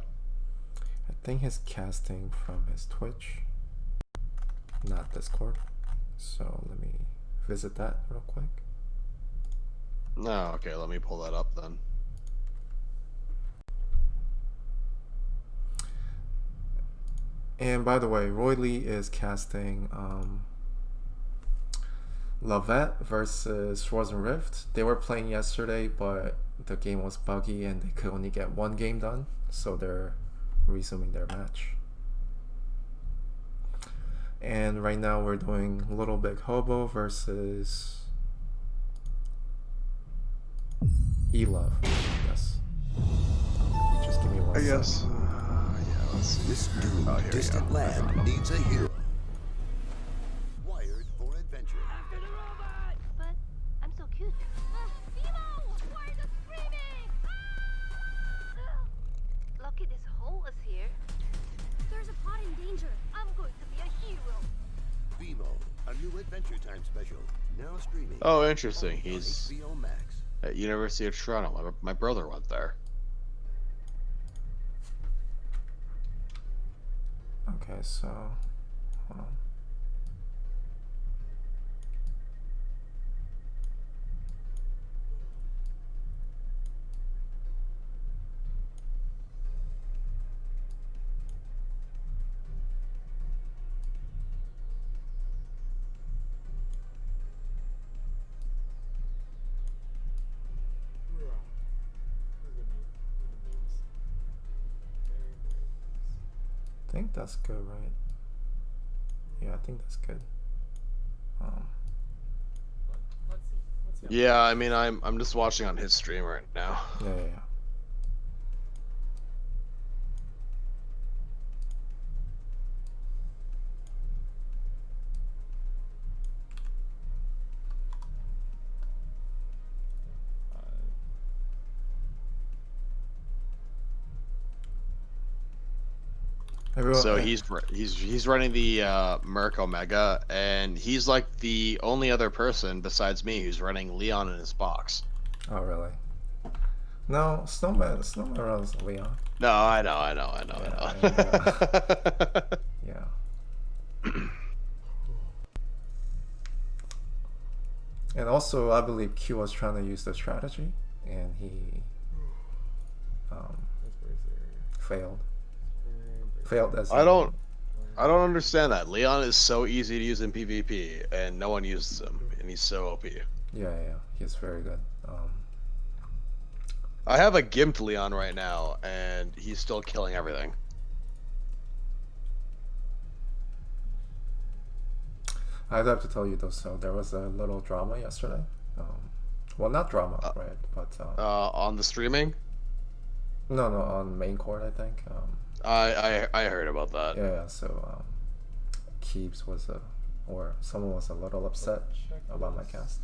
I think he's casting from his Twitch, not Discord. So let me visit that real quick. No, okay, let me pull that up then. And by the way, Roy Lee is casting Lavette versus Frozen Rift. They were playing yesterday, but the game was buggy and they could only get one game done, so they're resuming their match. And right now we're doing Lilbighobo versus Eluv. Yes. Just give me one second. Yeah, let's see. This doomed distant land needs a hero. Wired for adventure. After the robot! But I'm so cute. Nemo! Why the screaming? Lucky this hole is here. There's a pot in danger. I'm going to be a hero. Vimo, a new Adventure Time special, now streaming. Oh, interesting. on He's HBO Max. at University of Toronto. My brother went there. Okay, so hold on. I think that's good, right? Yeah, I think that's good. Yeah, I mean, I'm just watching on his stream right now. Yeah. Everyone, So he's running the Merc Omega, and he's like the only other person besides me who's running Leon in his box. Oh really? No, Snowman runs Leon. No, I know. Yeah. And also, I believe Q was trying to use the strategy, and he failed. Failed as I don't I don't understand that. Leon is so easy to use in PvP, and no one uses him, and he's so OP. Yeah, he's very good. I have a gimped Leon right now, and he's still killing everything. I'd have to tell you though, so there was a little drama yesterday. Well, not drama, right? But On the streaming? no, on main court, I think. I heard about that. Yeah. So Keeps was or someone was a little upset about my cast.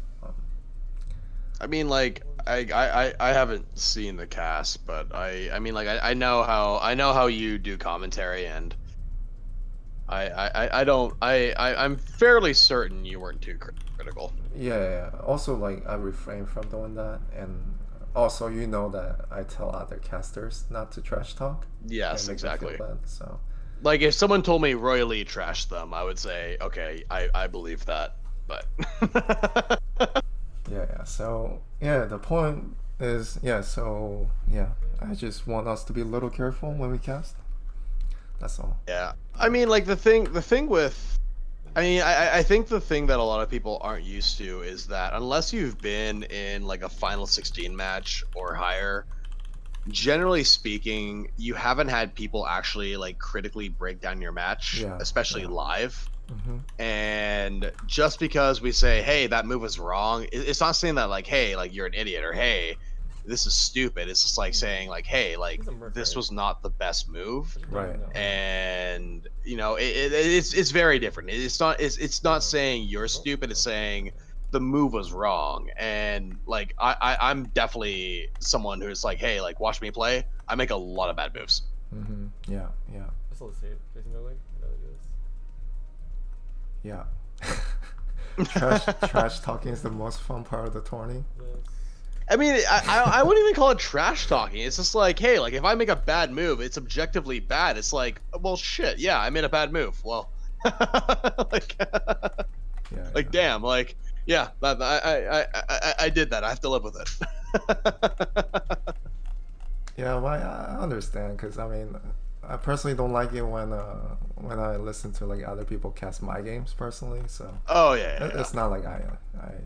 I mean, like, I haven't seen the cast, but I mean, like, I know how you do commentary, and I'm fairly certain you weren't too critical. Yeah. Also, like, I refrain from doing that, and also, you know that I tell other casters not to trash talk. Yes, and make them feel exactly. bad, so. Like, if someone told me Roy Lee trashed them, I would say, okay, I believe that, but. Yeah. So, yeah, the point is, I just want us to be a little careful when we cast. That's all. Yeah. I mean, like, the thing with, I think the thing that a lot of people aren't used to is that unless you've been in, like, a Final 16 match or higher, generally speaking, you haven't had people actually, like, critically break down your match, especially live. And just because we say, hey, that move was wrong, it's not saying that, like, hey, like, you're an idiot, or hey, this is stupid. It's just like saying, like, hey, like, this was not the best move, right? And you know, it's very different. It's not saying you're stupid. It's saying the move was wrong. And like, I'm definitely someone who's like, hey, like, watch me play. I make a lot of bad moves. Yeah. Yeah. Trash talking is the most fun part of the tourney. I mean, I wouldn't even call it trash talking. It's just like, hey, like, if I make a bad move, it's objectively bad. It's like, well, shit, yeah, I made a bad move. Well, like, damn, like, yeah, I did that. I have to live with it. Yeah, well, I understand, because I mean, I personally don't like it when I listen to like other people cast my games personally. So. Oh yeah. It's not like I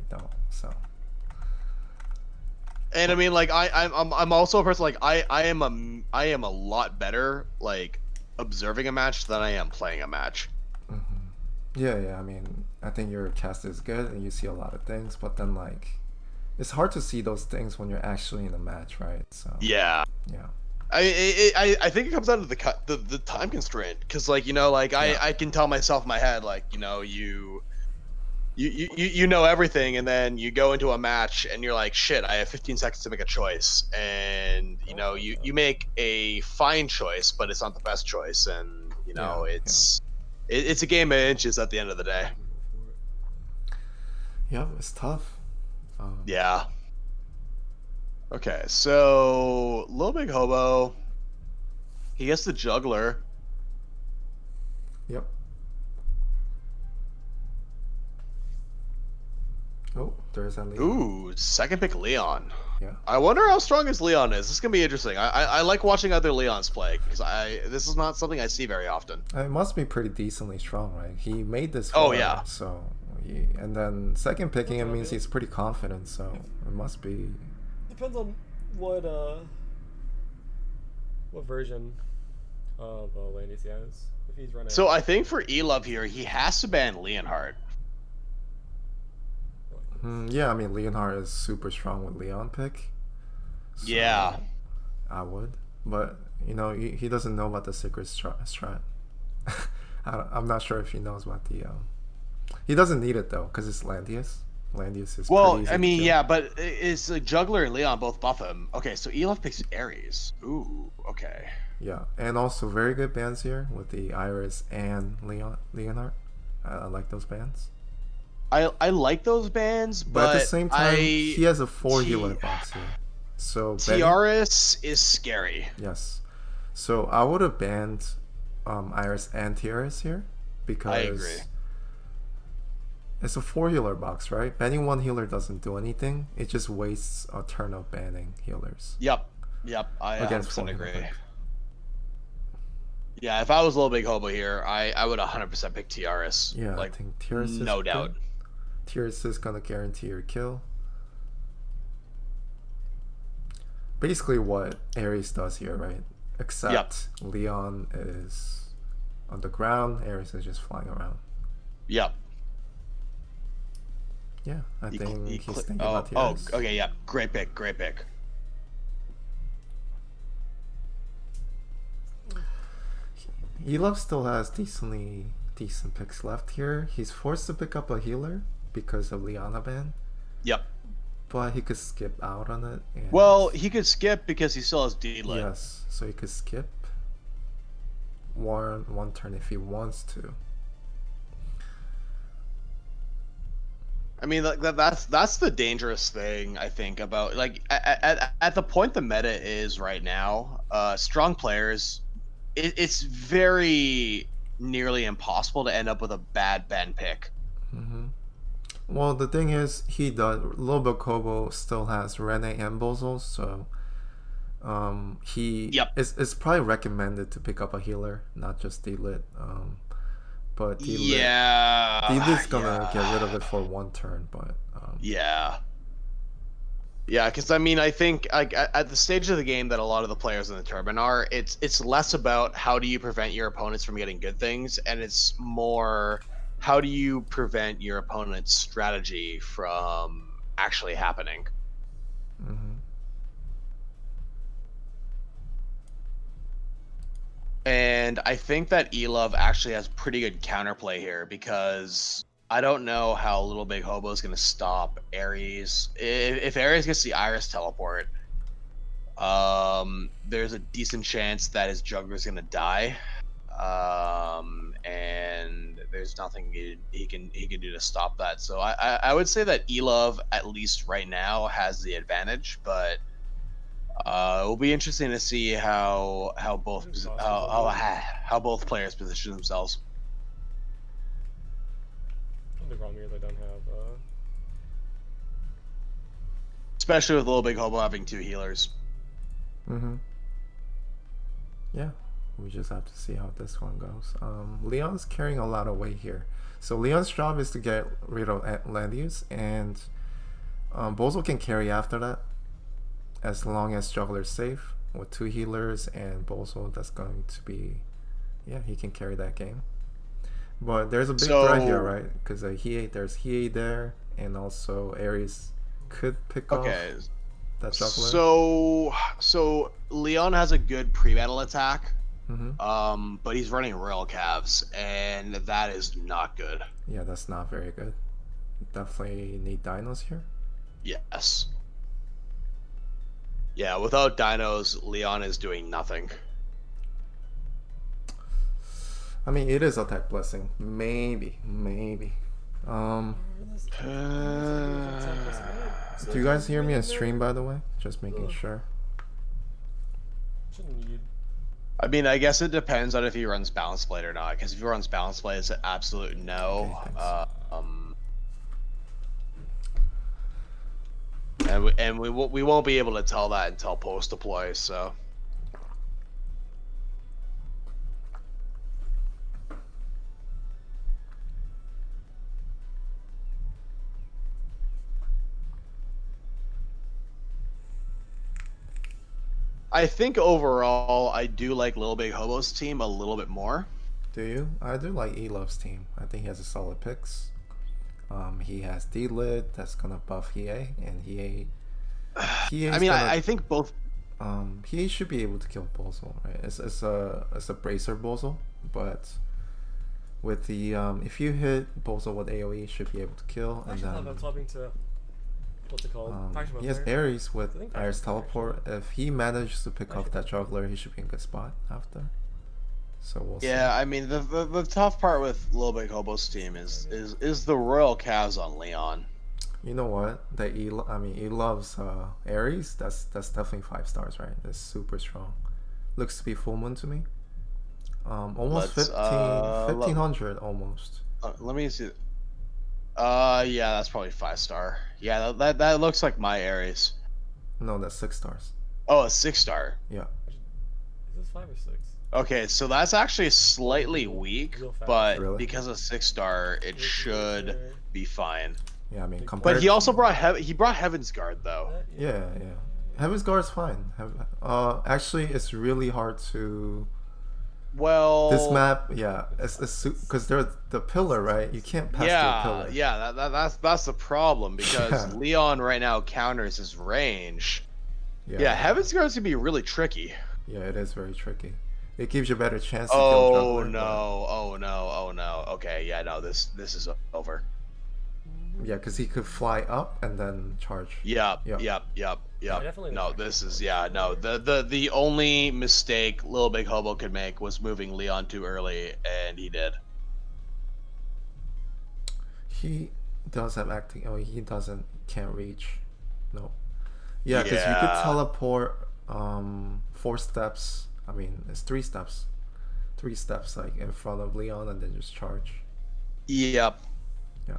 don't, so. And I mean, like, I'm also a person, like, I am a lot better, like, observing a match than I am playing a match. Yeah. I mean, I think your cast is good and you see a lot of things, but then, like, it's hard to see those things when you're actually in a match, right? So. Yeah. I think it comes down to the time constraint, because, like, you know, like, I can tell myself in my head, like, you know, you know everything, and then you go into a match and you're like, shit, I have 15 seconds to make a choice, and you know, you make a fine choice, but it's not the best choice, and you know, it's a game of inches at the end of the day. Yeah, it's tough. Yeah. Okay, so Lilbighobo, he gets the juggler. Yep. Oh, there's that Leon. Ooh, second pick Leon. Yeah. I wonder how strong his Leon is. This is gonna be interesting. I like watching other Leons play, because this is not something I see very often. It must be pretty decently strong, right? He made this. So, and then second picking him means he's pretty confident. So it must be. Depends on what version of Landis he has. If he's running. So I think for Eluv here, he has to ban Leonhardt. Yeah, I mean, Leonhardt is super strong with Leon pick. So yeah. I would. But, you know, he doesn't know about the secret strat. I'm not sure if he knows about the... He doesn't need it, though, because it's Landius. Landius is well, pretty easy I mean, to kill. yeah, but it's Juggler and Leon both buff him. Okay, so Eluv picks Ares. Ooh, okay. Yeah, and also very good bands here with the Iris and Leonhardt. I like those bands. I like those bands, but at the same time, he has a 4 healer box here. So Tiaris is scary. Yes. So I would have banned Iris and Tiaris here, because I agree. It's a 4 healer box, right? Banning 1 healer doesn't do anything. It just wastes a turn of banning healers. Yep. I against 100% agree. Yeah, if I was Lilbighobo here, I would 100% pick TRS. Yeah, like, I think TRS is no good. doubt. TRS is gonna guarantee your kill. Basically what Ares does here, right? Except Leon is on the ground, Ares is just flying around. Yep. Yeah, I think he's thinking oh, about TRS. Oh, okay, yeah. Great pick, great pick. Eluv still has decent picks left here. He's forced to pick up a healer because of Liana ban. Yep. But he could skip out on it. And well, he could skip because he still has D-Lit. Yes, so he could skip one turn if he wants to. I mean, like that's the dangerous thing, I think, about like at the point the meta is right now. Strong players, it's very nearly impossible to end up with a bad Ben pick. Mm-hmm. Well, the thing is, Lilbighobo still has Rene and Bozo, so it's probably recommended to pick up a healer, not just D-Lit. But D-Lit's gonna get rid of it for one turn, but yeah, because I mean, I think like at the stage of the game that a lot of the players in the tournament are, it's less about how do you prevent your opponents from getting good things, and it's more how do you prevent your opponent's strategy from actually happening. Mm-hmm. And I think that Eluv actually has pretty good counterplay here because I don't know how Lilbighobo is going to stop Ares. If Ares gets the Iris teleport, there's a decent chance that his juggler is going to die, and there's nothing he can do to stop that. So I would say that Eluv, at least right now, has the advantage, but it will be interesting to see how both players position themselves. The problem here they don't have. Especially with Lilbighobo having 2 healers. Mm-hmm. Yeah, we just have to see how this one goes. Leon's carrying a lot of weight here. So Leon's job is to get rid of land use, and Bozo can carry after that. As long as Juggler's safe with 2 healers and Bozo, that's going to be, yeah, he can carry that game. But there's a big threat here, right? Because there's Hiei there, and also Ares could pick off that Juggler. So Leon has a good pre-battle attack, mm-hmm. But he's running Royal Calves, and that is not good. Yeah, that's not very good. Definitely need dinos here. Yes. Yeah, without dinos, Leon is doing nothing. I mean, it is a type blessing. Maybe. Do you guys hear me on stream, by the way? Just making sure. I mean, I guess it depends on if he runs Balance Blade or not. Because if he runs Balance Blade, it's an absolute no. Okay, and we won't be able to tell that until post deploy. So. I think overall, I do like Lilbighobo's team a little bit more. Do you? I do like Eluv's team. I think he has a solid picks. He has D-Lit that's gonna buff Hiei, and Hiei. I think both. Hiei should be able to kill Bozo, right? It's a bracer Bozo, but with the if you hit Bozo with AOE, you should be able to kill. And then what's it called? He has Ares with Iris Teleport. If he manages to pick off that juggler, he should be in a good spot after. So we'll see. Yeah, I mean the tough part with Lilbighobo's team is the Royal Calves on Leon. You know what? He loves Ares. That's definitely 5 stars, right? That's super strong. Looks to be full moon to me. Almost 1500 almost. Let me see. Yeah, that's probably 5-star. Yeah, that looks like my Ares. No, that's 6 stars. Oh, a 6-star. Yeah. Is this 5 or 6? Okay, so that's actually slightly weak, Real fast. but Really? because of 6-star, it should be fine. Yeah, I mean, But compared. But he also brought he brought Heaven's Guard though. Yeah, yeah. Heaven's Guard's fine. Actually, it's really hard to. Well, This map, yeah, it's because there's the pillar, right? You can't pass through a pillar. that's the problem because Yeah. Leon right now counters his range. Yeah, Heaven's Guard's gonna be really tricky. Yeah, it is very tricky. It gives you a better chance to kill Oh juggler. no! Oh no! Oh no! Okay, yeah, no, this is over. Yeah, because he could fly up and then charge. Yep. definitely No, not this is no. The only mistake Lilbighobo could make was moving Leon too early, and he did. He does have acting. Oh, he doesn't. Can't reach. No. Yeah, because you could teleport 4 steps. I mean, it's 3 steps. 3 steps like in front of Leon and then just charge. Yep. Yeah.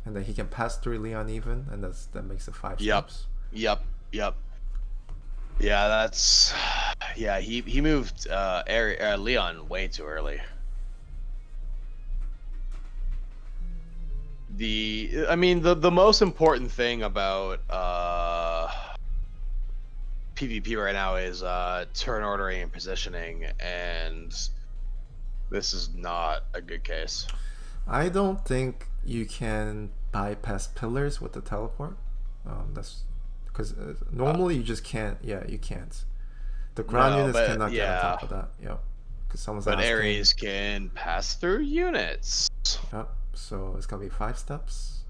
And then he can pass through Leon even, and that makes it 5 steps. Yep. Yeah, that's he moved Leon way too early. The most important thing about PvP right now is turn ordering and positioning, and this is not a good case. I don't think you can bypass pillars with the teleport. That's because normally you just can't. Yeah, you can't. The ground units cannot get on top of that. Yep. Because someone's But asking. Ares can pass through units. Yep. So it's gonna be 5 steps.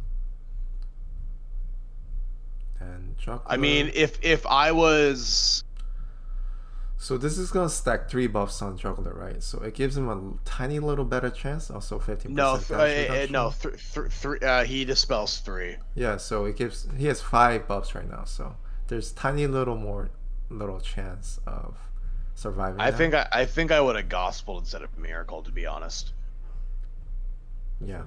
And juggler. I mean, if I was. So this is gonna stack 3 buffs on juggler, right? So it gives him a tiny little better chance. Also 15%. He dispels 3. Yeah, so he has 5 buffs right now. So there's tiny little chance of surviving. I think I would have gospeled instead of miracle, to be honest. Yeah,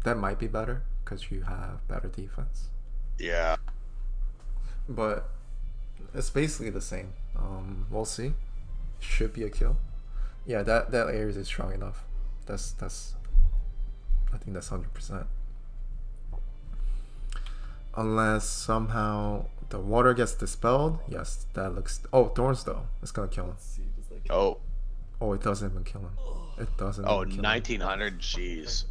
that might be better because you have better defense. Yeah, but it's basically the same. We'll see. Should be a kill. Yeah, that Ares is strong enough. That's I think that's 100%. Unless somehow the water gets dispelled. Yes, that looks. Oh, Thorns though. It's gonna kill him. Oh, it doesn't even kill him. It doesn't. Oh, even kill 1900. Jeez.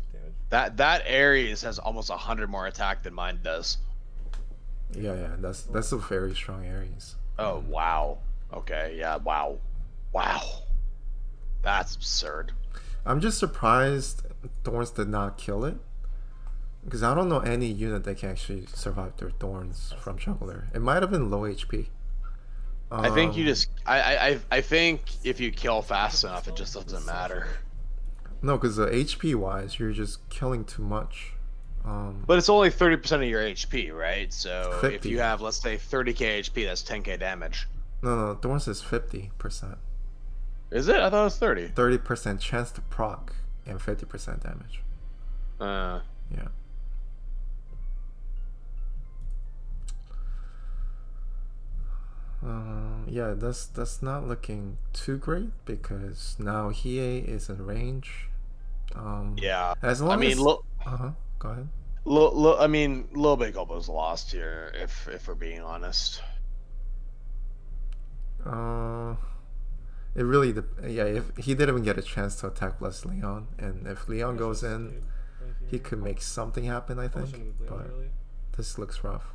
That Ares has almost 100 more attack than mine does. Yeah. That's a very strong Ares. Oh wow. Okay. Yeah. Wow. That's absurd. I'm just surprised Thorns did not kill it. Because I don't know any unit that can actually survive their Thorns from Juggler. It might have been low HP. I think you just. I think if you kill fast enough, it just doesn't matter. No, because HP wise, you're just killing too much. But it's only 30% of your HP, right? So 50. If you have, let's say, 30k HP, that's 10k damage. No, Thorns is 50%. Is it? I thought it was 30. 30% chance to proc and 50% damage. Yeah. Yeah, that's not looking too great because now Hiei is in range. Yeah. As long as go ahead. I mean, Lilbighobo's lost here, if we're being honest. It really if he didn't even get a chance to attack less Leon, and if Leon goes in, he could make something happen, I think. But this looks rough.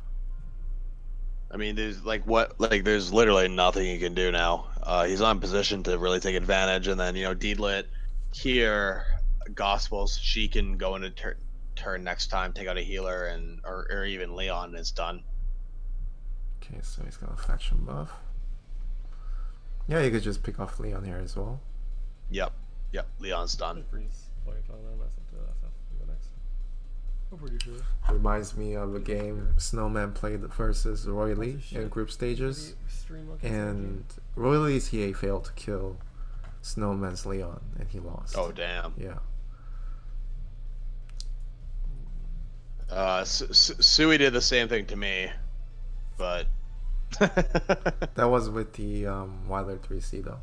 I mean, there's there's literally nothing he can do now. He's on position to really take advantage, and then Deedlit here, Gospels, she can go into turn next time, take out a healer, and or even Leon, and it's done. Okay, so he's got a faction buff. Yeah, you could just pick off Leon here as well. Yep, Leon's done. Reminds me of a game Snowman played versus Roy Lee in group stages, and Roy Lee's Hiei failed to kill Snowman's Leon, and he lost. Oh damn. Yeah. Sui did the same thing to me, but that was with the Wilder 3C though.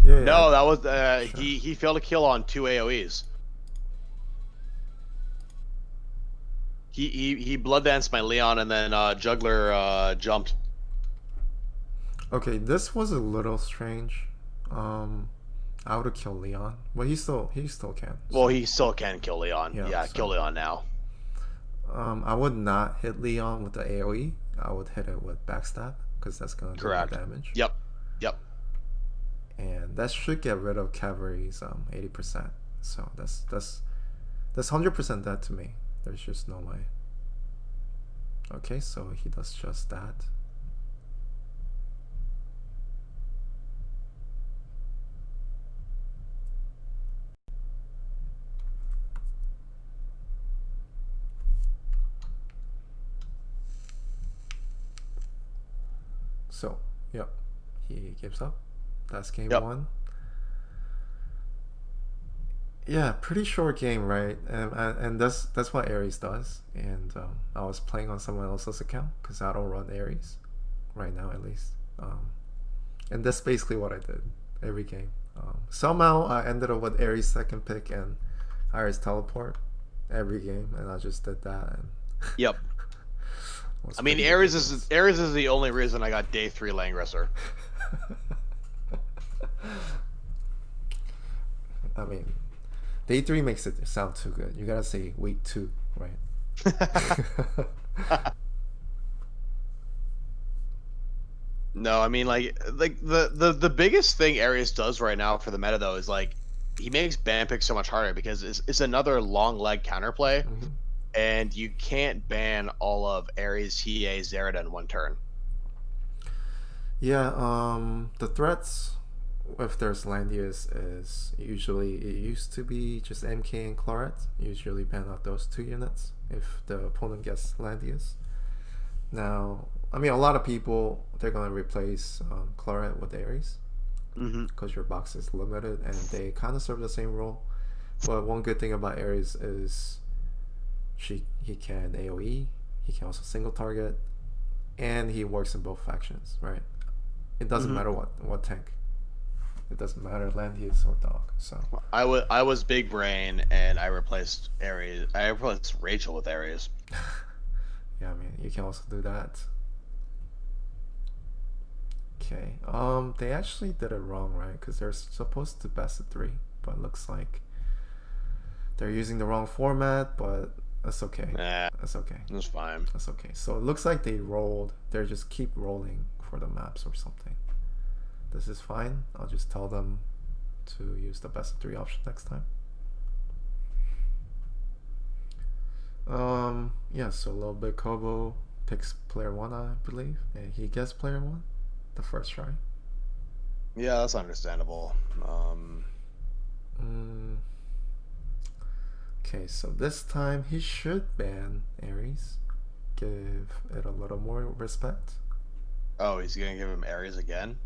Yeah. No, that was sure. He failed a kill on 2 AoEs. He blood danced my Leon and then Juggler jumped. Okay, this was a little strange. I would have killed Leon, but he still can. So. Well, he still can kill Leon. Yeah, so. kill Leon now. I would not hit Leon with the AoE. I would hit it with backstab because that's gonna do more damage. Yep. And that should get rid of Cavalry's 80%. So that's 100% dead to me. There's just no way. Okay, so he does just that. So, yep, he gives up. That's game 1. Yeah, pretty short game, right? And that's what Ares does. And I was playing on someone else's account because I don't run Ares right now, at least. And that's basically what I did every game. Somehow I ended up with Ares second pick and Iris teleport every game, and I just did that. And yep. I mean, Ares is the only reason I got day 3 Langrisser. I mean, day 3 makes it sound too good. You gotta say week 2, right? No, I mean like the biggest thing Ares does right now for the meta though is like he makes ban pick so much harder because it's another long leg counterplay. Mm-hmm. And you can't ban all of Ares, Hiei, Zerida in one turn. Yeah, the threats, if there's Landius, is usually, it used to be just MK and Claret. Usually ban out those 2 units if the opponent gets Landius. Now, I mean, a lot of people, they're going to replace Claret with Ares because your box is limited and they kind of serve the same role. But one good thing about Ares is he can AoE, he can also single target, and he works in both factions, right? It doesn't matter what tank. It doesn't matter Landius or Dog. So I was big brain and I replaced Ares. I replaced Rachel with Ares. Yeah, I mean you can also do that. Okay. They actually did it wrong, right? Because they're supposed to best of 3, but it looks like they're using the wrong format, but that's okay. Nah, that's okay. That's fine. That's okay. So it looks like they rolled. They just keep rolling for the maps or something. This is fine. I'll just tell them to use the best of 3 option next time. Yeah, so Lilbighobo picks player 1, I believe, and he gets player 1 the first try. Yeah, that's understandable. Okay, so this time he should ban Ares. Give it a little more respect. Oh, he's gonna give him Ares again?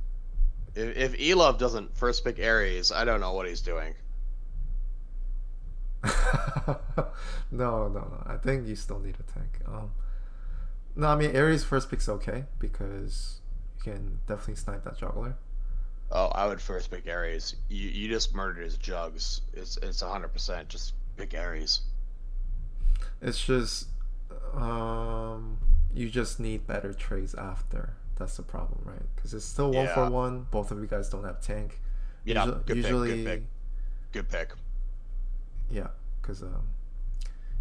If Eluv doesn't first pick Ares, I don't know what he's doing. No. I think you still need a tank. No, I mean Ares first pick's okay because you can definitely snipe that juggler. Oh, I would first pick Ares. You just murdered his jugs. It's 100%. Just pick Ares. It's just you just need better trades after. That's the problem, right? Because it's still 1-for-1. Both of you guys don't have tank. Yeah, usually good pick. Yeah, because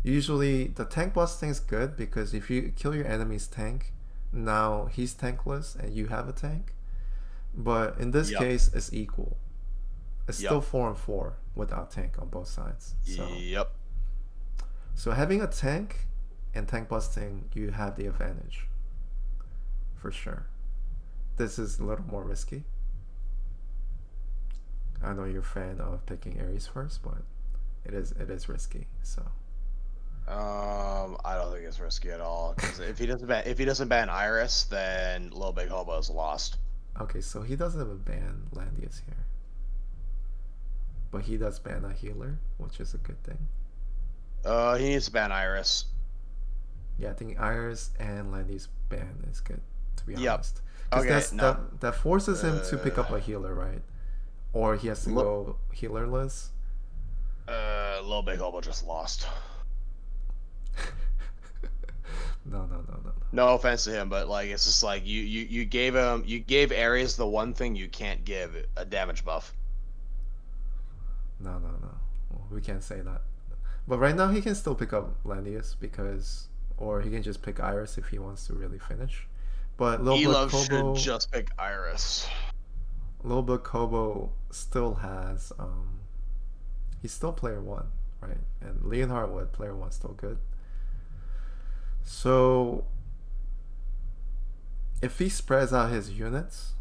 usually the tank busting is good because if you kill your enemy's tank, now he's tankless and you have a tank. But in this case, it's equal. It's still 4-4 without tank on both sides. So, so having a tank and tank busting, you have the advantage. For sure. This is a little more risky. I know you're a fan of picking Ares first, but it is risky. So I don't think it's risky at all. Because if he doesn't ban Iris, then Lilbighobo is lost. Okay, so he doesn't have a ban Landius here, but he does ban a healer, which is a good thing. He needs to ban Iris. Yeah, I think Iris and Landius ban is good, to be honest. Okay, that forces him to pick up a healer, right? or he has to go healerless. Lilbighobo just lost. No. No offense to him, but like it's just like you gave Ares the one thing you can't give, a damage buff. No. Well, we can't say that. But right now he can still pick up Landius or he can just pick Iris if he wants to really finish. But Eluv should just pick Iris. Lilbighobo still has he's still player 1, right? And Leonhardt with player 1 still good. So if he spreads out his units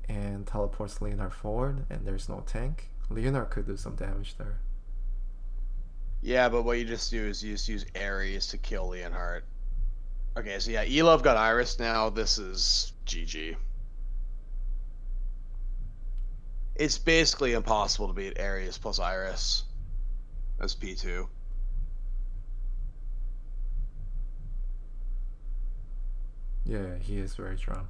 and teleports Leonhardt forward and there's no tank, Leonhardt could do some damage there. Yeah, but what you just do is you just use Ares to kill Leonhardt. Okay, so yeah, Eluv got Iris now. This is GG. It's basically impossible to beat Ares plus Iris as P2. Yeah, he is very drunk.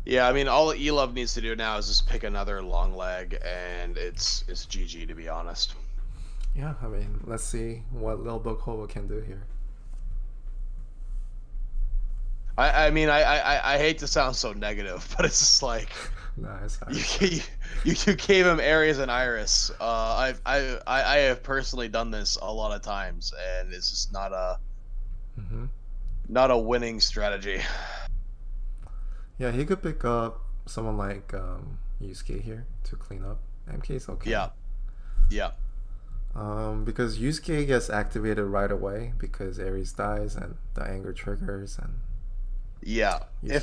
Yeah, I mean, all Eluv needs to do now is just pick another long leg, and it's GG, to be honest. Yeah, I mean, let's see what Lilbighobo can do here. I mean, I hate to sound so negative, but it's just like Nah, it's you gave him Ares and Iris. I have personally done this a lot of times, and it's just not a winning strategy. Yeah, he could pick up someone like Yusuke here to clean up. MK's okay. Yeah. Because Yusuke gets activated right away because Ares dies and the anger triggers and. Yeah. Yusuke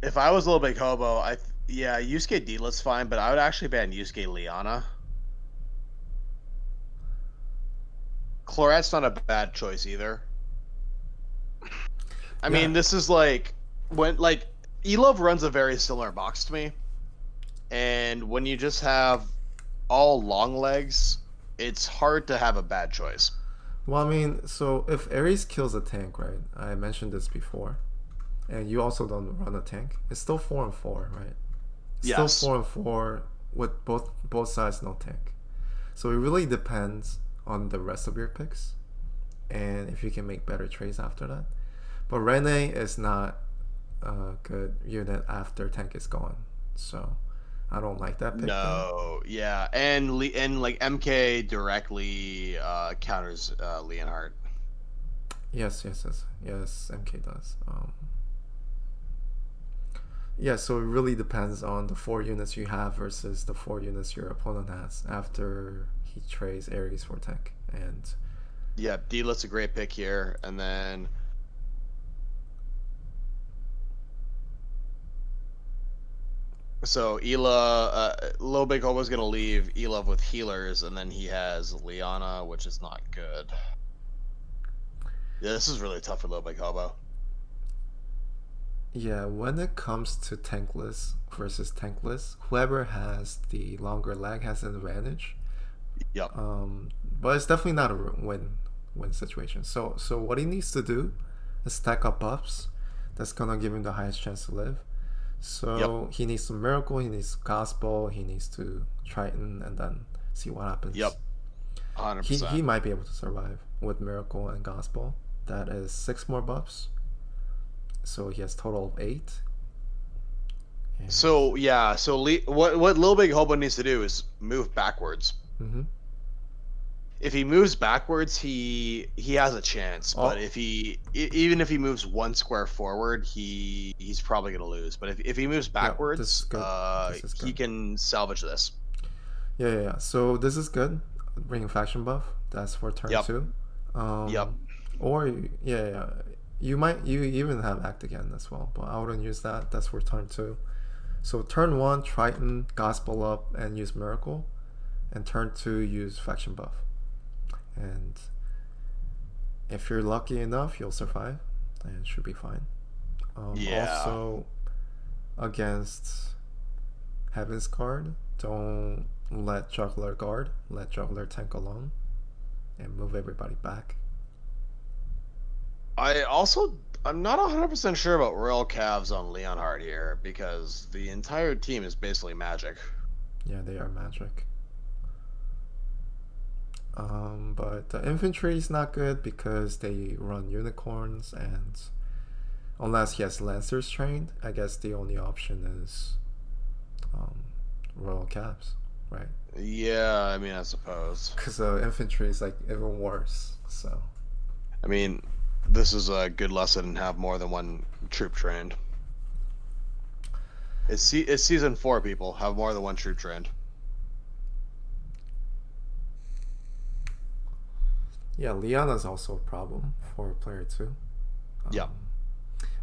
If I was Lilbighobo, Yusuke D-Lit's fine, but I would actually ban Yusuke Liana. Chlorette's not a bad choice either. I mean, this is like when Eluv runs a very similar box to me, and when you just have all long legs, it's hard to have a bad choice. Well, I mean, so if Ares kills a tank, right? I mentioned this before, and you also don't run a tank. It's still 4-4, right? Yes. Still 4-4 with both sides no tank. So it really depends on the rest of your picks, and if you can make better trades after that. But Rene is not a good unit after tank is gone, so I don't like that pick. No, yeah, and like MK directly counters Leonhardt. Yes, MK does. Yeah, so it really depends on the 4 units you have versus the 4 units your opponent has after he trades Ares for tank. And yeah, D-Lit's a great pick here, and then so Lilbighobo's gonna leave Eluv with healers, and then he has Liana, which is not good. Yeah, this is really tough for Lilbighobo. yeah, when it comes to tankless versus tankless, whoever has the longer lag has an advantage. Yep. But it's definitely not a win situation. So what he needs to do is stack up buffs. That's gonna give him the highest chance to live. So he needs some miracle, he needs gospel, he needs to Triton, and then see what happens. Yep. 100%. He might be able to survive with miracle and gospel. That is 6 more buffs. So he has total of 8. And so yeah, what Lilbighobo needs to do is move backwards. Mm-hmm. If he moves backwards, he has a chance. Oh. But even if he moves 1 square forward, he's probably gonna lose. But if he moves backwards, this is good. he can salvage this. Yeah. So this is good. Bringing faction buff. That's for turn 2. Or you even have act again as well, but I wouldn't use that. That's for turn 2. So turn 1, Triton, gospel up, and use miracle, and turn 2 use faction buff. And if you're lucky enough, you'll survive, and it should be fine. Also, against Heaven's Guard, don't let Juggler guard. Let Juggler tank alone, and move everybody back. I also I'm not 100% sure about Royal Cavs on Leonhard here because the entire team is basically magic. Yeah, they are magic. But the infantry is not good because they run unicorns, and unless he has lancers trained, I guess the only option is Royal Cavs, right? Yeah, I mean, I suppose. Because infantry is like even worse. So. I mean, this is a good lesson in have more than one troop trained. It's season 4, people. Have more than one troop trained. Yeah, Liana's also a problem for player 2. Yeah.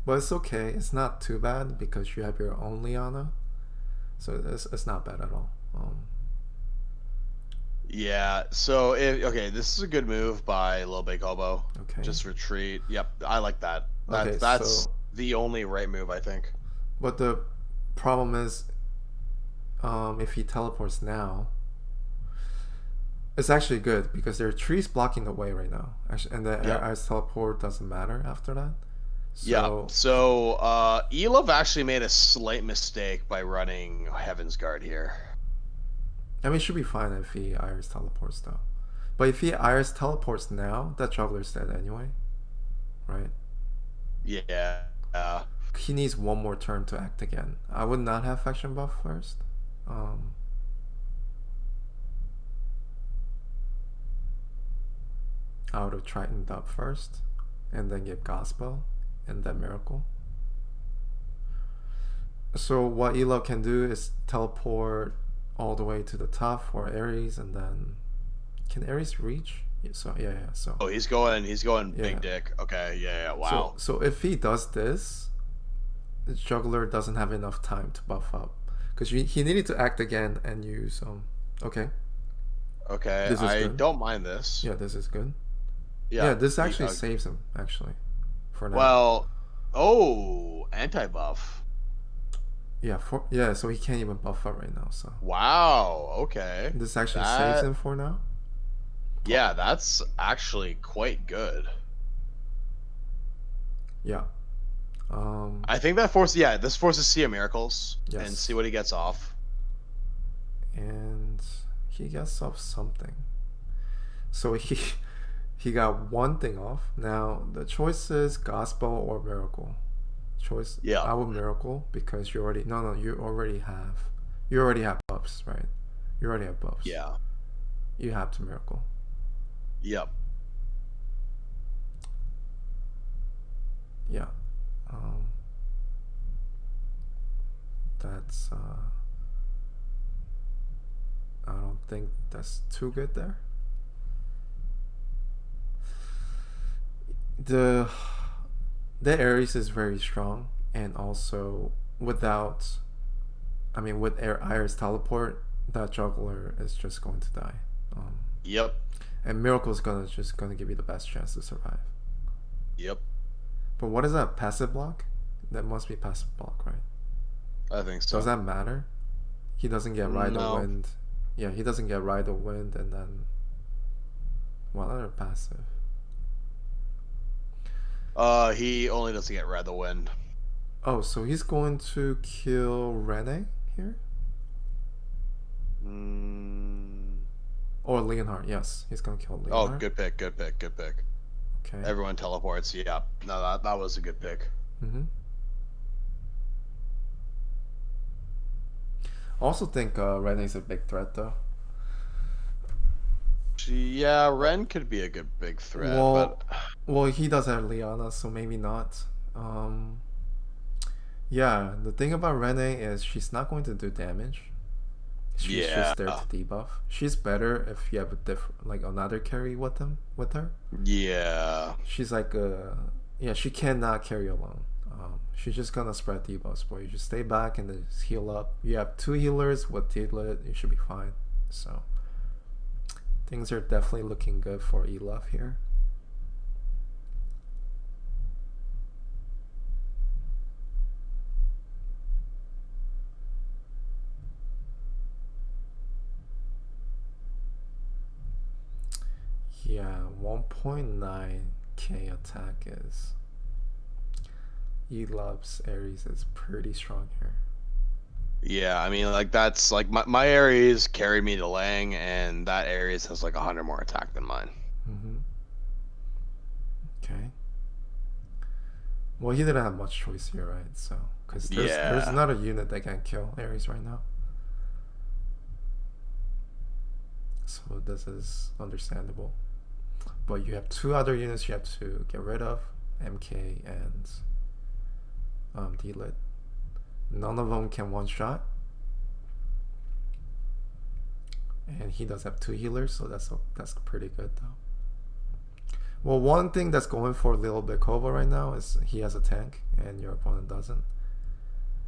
But it's okay. It's not too bad because you have your own Liana. So it's not bad at all. Yeah, so, okay, this is a good move by Lilbighobo. Okay. Just retreat. Yep, I like that. Okay, That's so, the only right move, I think. But the problem is, if he teleports now, it's actually good because there are trees blocking the way right now. Actually, and the ice teleport doesn't matter after that. So, yeah, so Eluv actually made a slight mistake by running Heaven's Guard here. I mean, it should be fine if he Iris teleports though. But if he Iris teleports now, that juggler's dead anyway. Right? Yeah. He needs one more turn to act again. I would not have faction buff first. I would have Tritoned up first, and then give Gospel, and then Miracle. So what Elo can do is teleport all the way to the top for Ares, and then can Ares reach? So Oh, he's going big dick. Okay, yeah, wow. So if he does this, the juggler doesn't have enough time to buff up because he needed to act again and use okay. Okay, I don't mind this. Yeah, this is good. Yeah, this actually saves him actually. For now. Well, anti-buff. Yeah, so he can't even buff up right now. So wow, okay. This actually saves him for now. Yeah, that's actually quite good. Yeah. I think that this forces Sea of Miracles and see what he gets off. And he gets off something. So he got one thing off. Now the choice is Gospel or Miracle. Choice. Yeah. I would Miracle because you already you already have buffs, right? You already have buffs. Yeah. You have to Miracle. Yep. Yeah. That's I don't think that's too good there. The Ares is very strong, and also with Iris teleport, that juggler is just going to die. Yep. And Miracle is just gonna give you the best chance to survive. Yep. But what is that, passive block? That must be passive block, right? I think so. Does that matter? He doesn't get Ride the Wind. Yeah, he doesn't get Ride the Wind, and then what other passive? He only doesn't get Ride the Wind. Oh, so he's going to kill Rene here? Or Leonhard, yes. He's going to kill Leonhard. Oh, good pick. Okay. Everyone teleports, yeah. No, that was a good pick. Also think Rene's a big threat, though. Yeah, Ren could be a good big threat, well, he does have Liana, so maybe not. Yeah, the thing about Rene is she's not going to do damage. She's just there to debuff. She's better if you have another carry with her. Yeah. She's like she cannot carry alone. She's just gonna spread debuffs, but you just stay back and then just heal up. You have 2 healers with Diglett, you should be fine. So things are definitely looking good for Eluv here. Yeah, 1.9k attack is Eluv's Ares is pretty strong here. Yeah, I mean, like that's like my Ares carried me to Lang, and that Ares has like 100 more attack than mine. Mm-hmm. Okay. Well, he didn't have much choice here, right? So, because there's not a unit that can kill Ares right now. So this is understandable. But you have two other units you have to get rid of, MK and D-Lit. None of them can one-shot. And he does have two healers, so that's pretty good though. Well, one thing that's going for Lilbighobo right now is he has a tank and your opponent doesn't.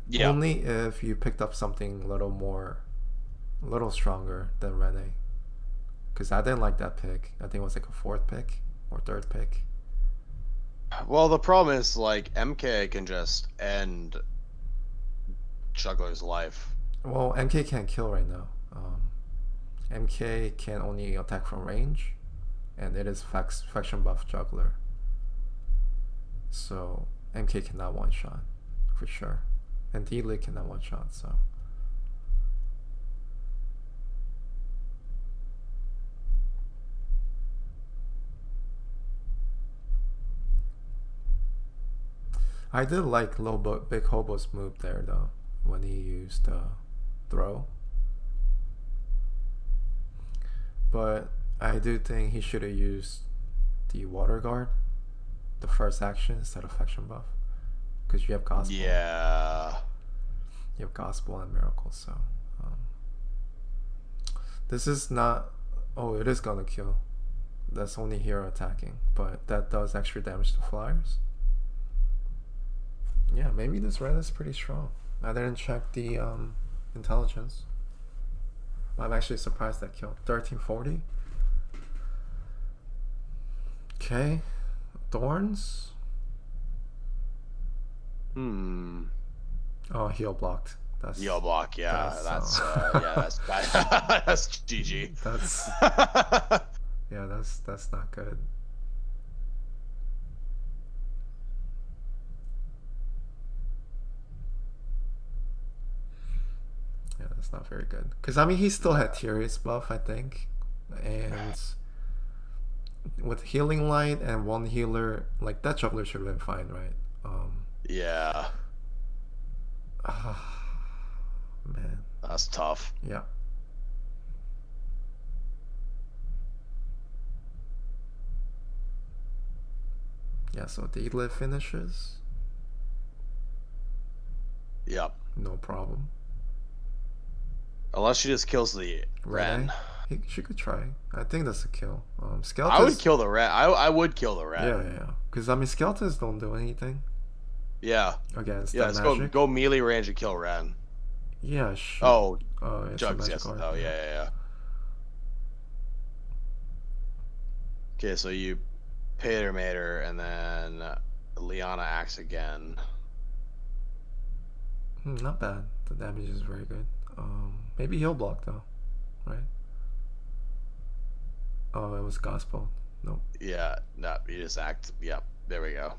Yeah. Only if you picked up something a little stronger than Rene. Because I didn't like that pick. I think it was like a fourth pick or third pick. Well, the problem is like MK can just end Juggler's life. Well, MK can't kill right now. MK can only attack from range, and it is faction buff Juggler. So MK cannot one shot for sure, and D-Lit cannot one shot. So. I did like Lilbighobo's move there though, when he used throw. But I do think he should have used the water guard, the first action instead of faction buff, because you have gospel. Yeah. You have gospel and miracle, so this is not. Oh, it is gonna kill. That's only hero attacking, but that does extra damage to flyers. Yeah, maybe this red is pretty strong. I didn't check the intelligence. I'm actually surprised that killed. 1340. Okay. Thorns. Oh, heal blocked. That's heal block. Yeah, that's that's GG. That's yeah, that's not good. Yeah, that's not very good. Because, I mean, he still had Tyrius buff, I think. And with Healing Light and one healer, like, that Juggler should have been fine, right? Yeah. Man. That's tough. Yeah. Yeah, so the Eluv finishes. Yep. No problem. Unless she just kills the Ren. She could try. I think that's a kill. Skeletons, I would kill the Ren. I would kill the Ren. Yeah. Because, I mean, skeletons don't do anything. Yeah. Against that magic. Go melee range and kill Ren. Yeah. Jugs, yes. Oh, yeah. Okay, so you Pater Mater, and then Liana acts again. Not bad. The damage is very good. Maybe heal block though, right? Oh, it was gospel. Nope. Yeah, no, you just act. Yep, there we go.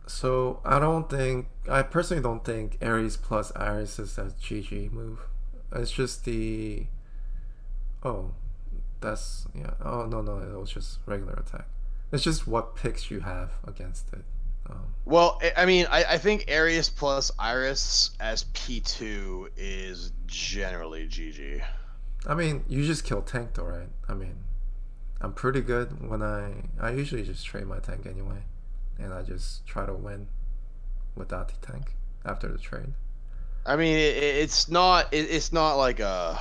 So I personally don't think Ares plus Iris is a GG move. It's just the. Oh, that's yeah. Oh no, it was just regular attack. It's just what picks you have against it. Well, I mean, I think Ares plus Iris as P2 is generally GG. I mean, you just kill tank though, right? I mean, I'm pretty good when I usually just trade my tank anyway, and I just try to win without the tank after the trade. I mean, it's not like a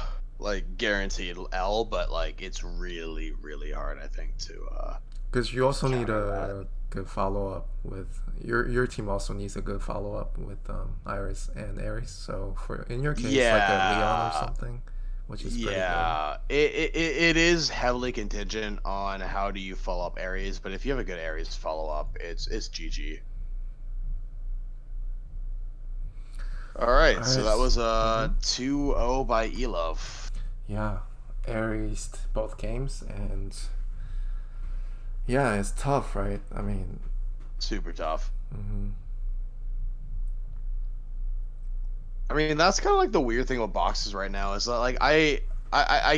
guaranteed L, but like it's really hard, I think, to because you also need a good follow-up with your team also needs a good follow-up with Iris and Ares, so for in your case like a Leon or something, which is pretty good. It is heavily contingent on how do you follow up Ares, but if you have a good Ares follow-up, it's GG. right, so that was Mhm. 2-0 by Eluv. Yeah, Aries both games, and yeah, it's tough, right? I mean, Super tough. hmm I mean, that's kind of like the weird thing about boxes right now is that like I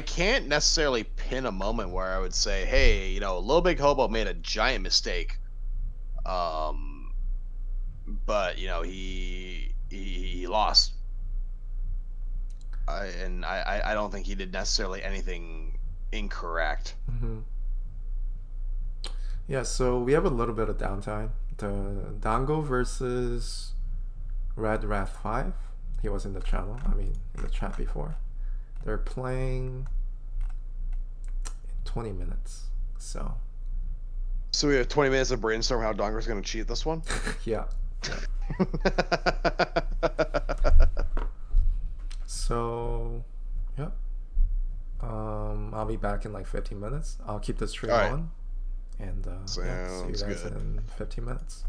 can't necessarily pin a moment where I would say, hey, you know, Lilbighobo made a giant mistake. But you know he lost. I don't think he did necessarily anything incorrect. hmm yeah. So we have a little bit of downtime. The Dango versus Red Wrath 5. He was in the channel. I mean, in the chat before. They're playing in 20 minutes. So We have 20 minutes to brainstorm how Donger's going to cheat this one. yeah. So, yep. I'll be back in like 15 minutes. I'll keep the stream All right. on, and yeah, see you Sounds guys good. in 15 minutes.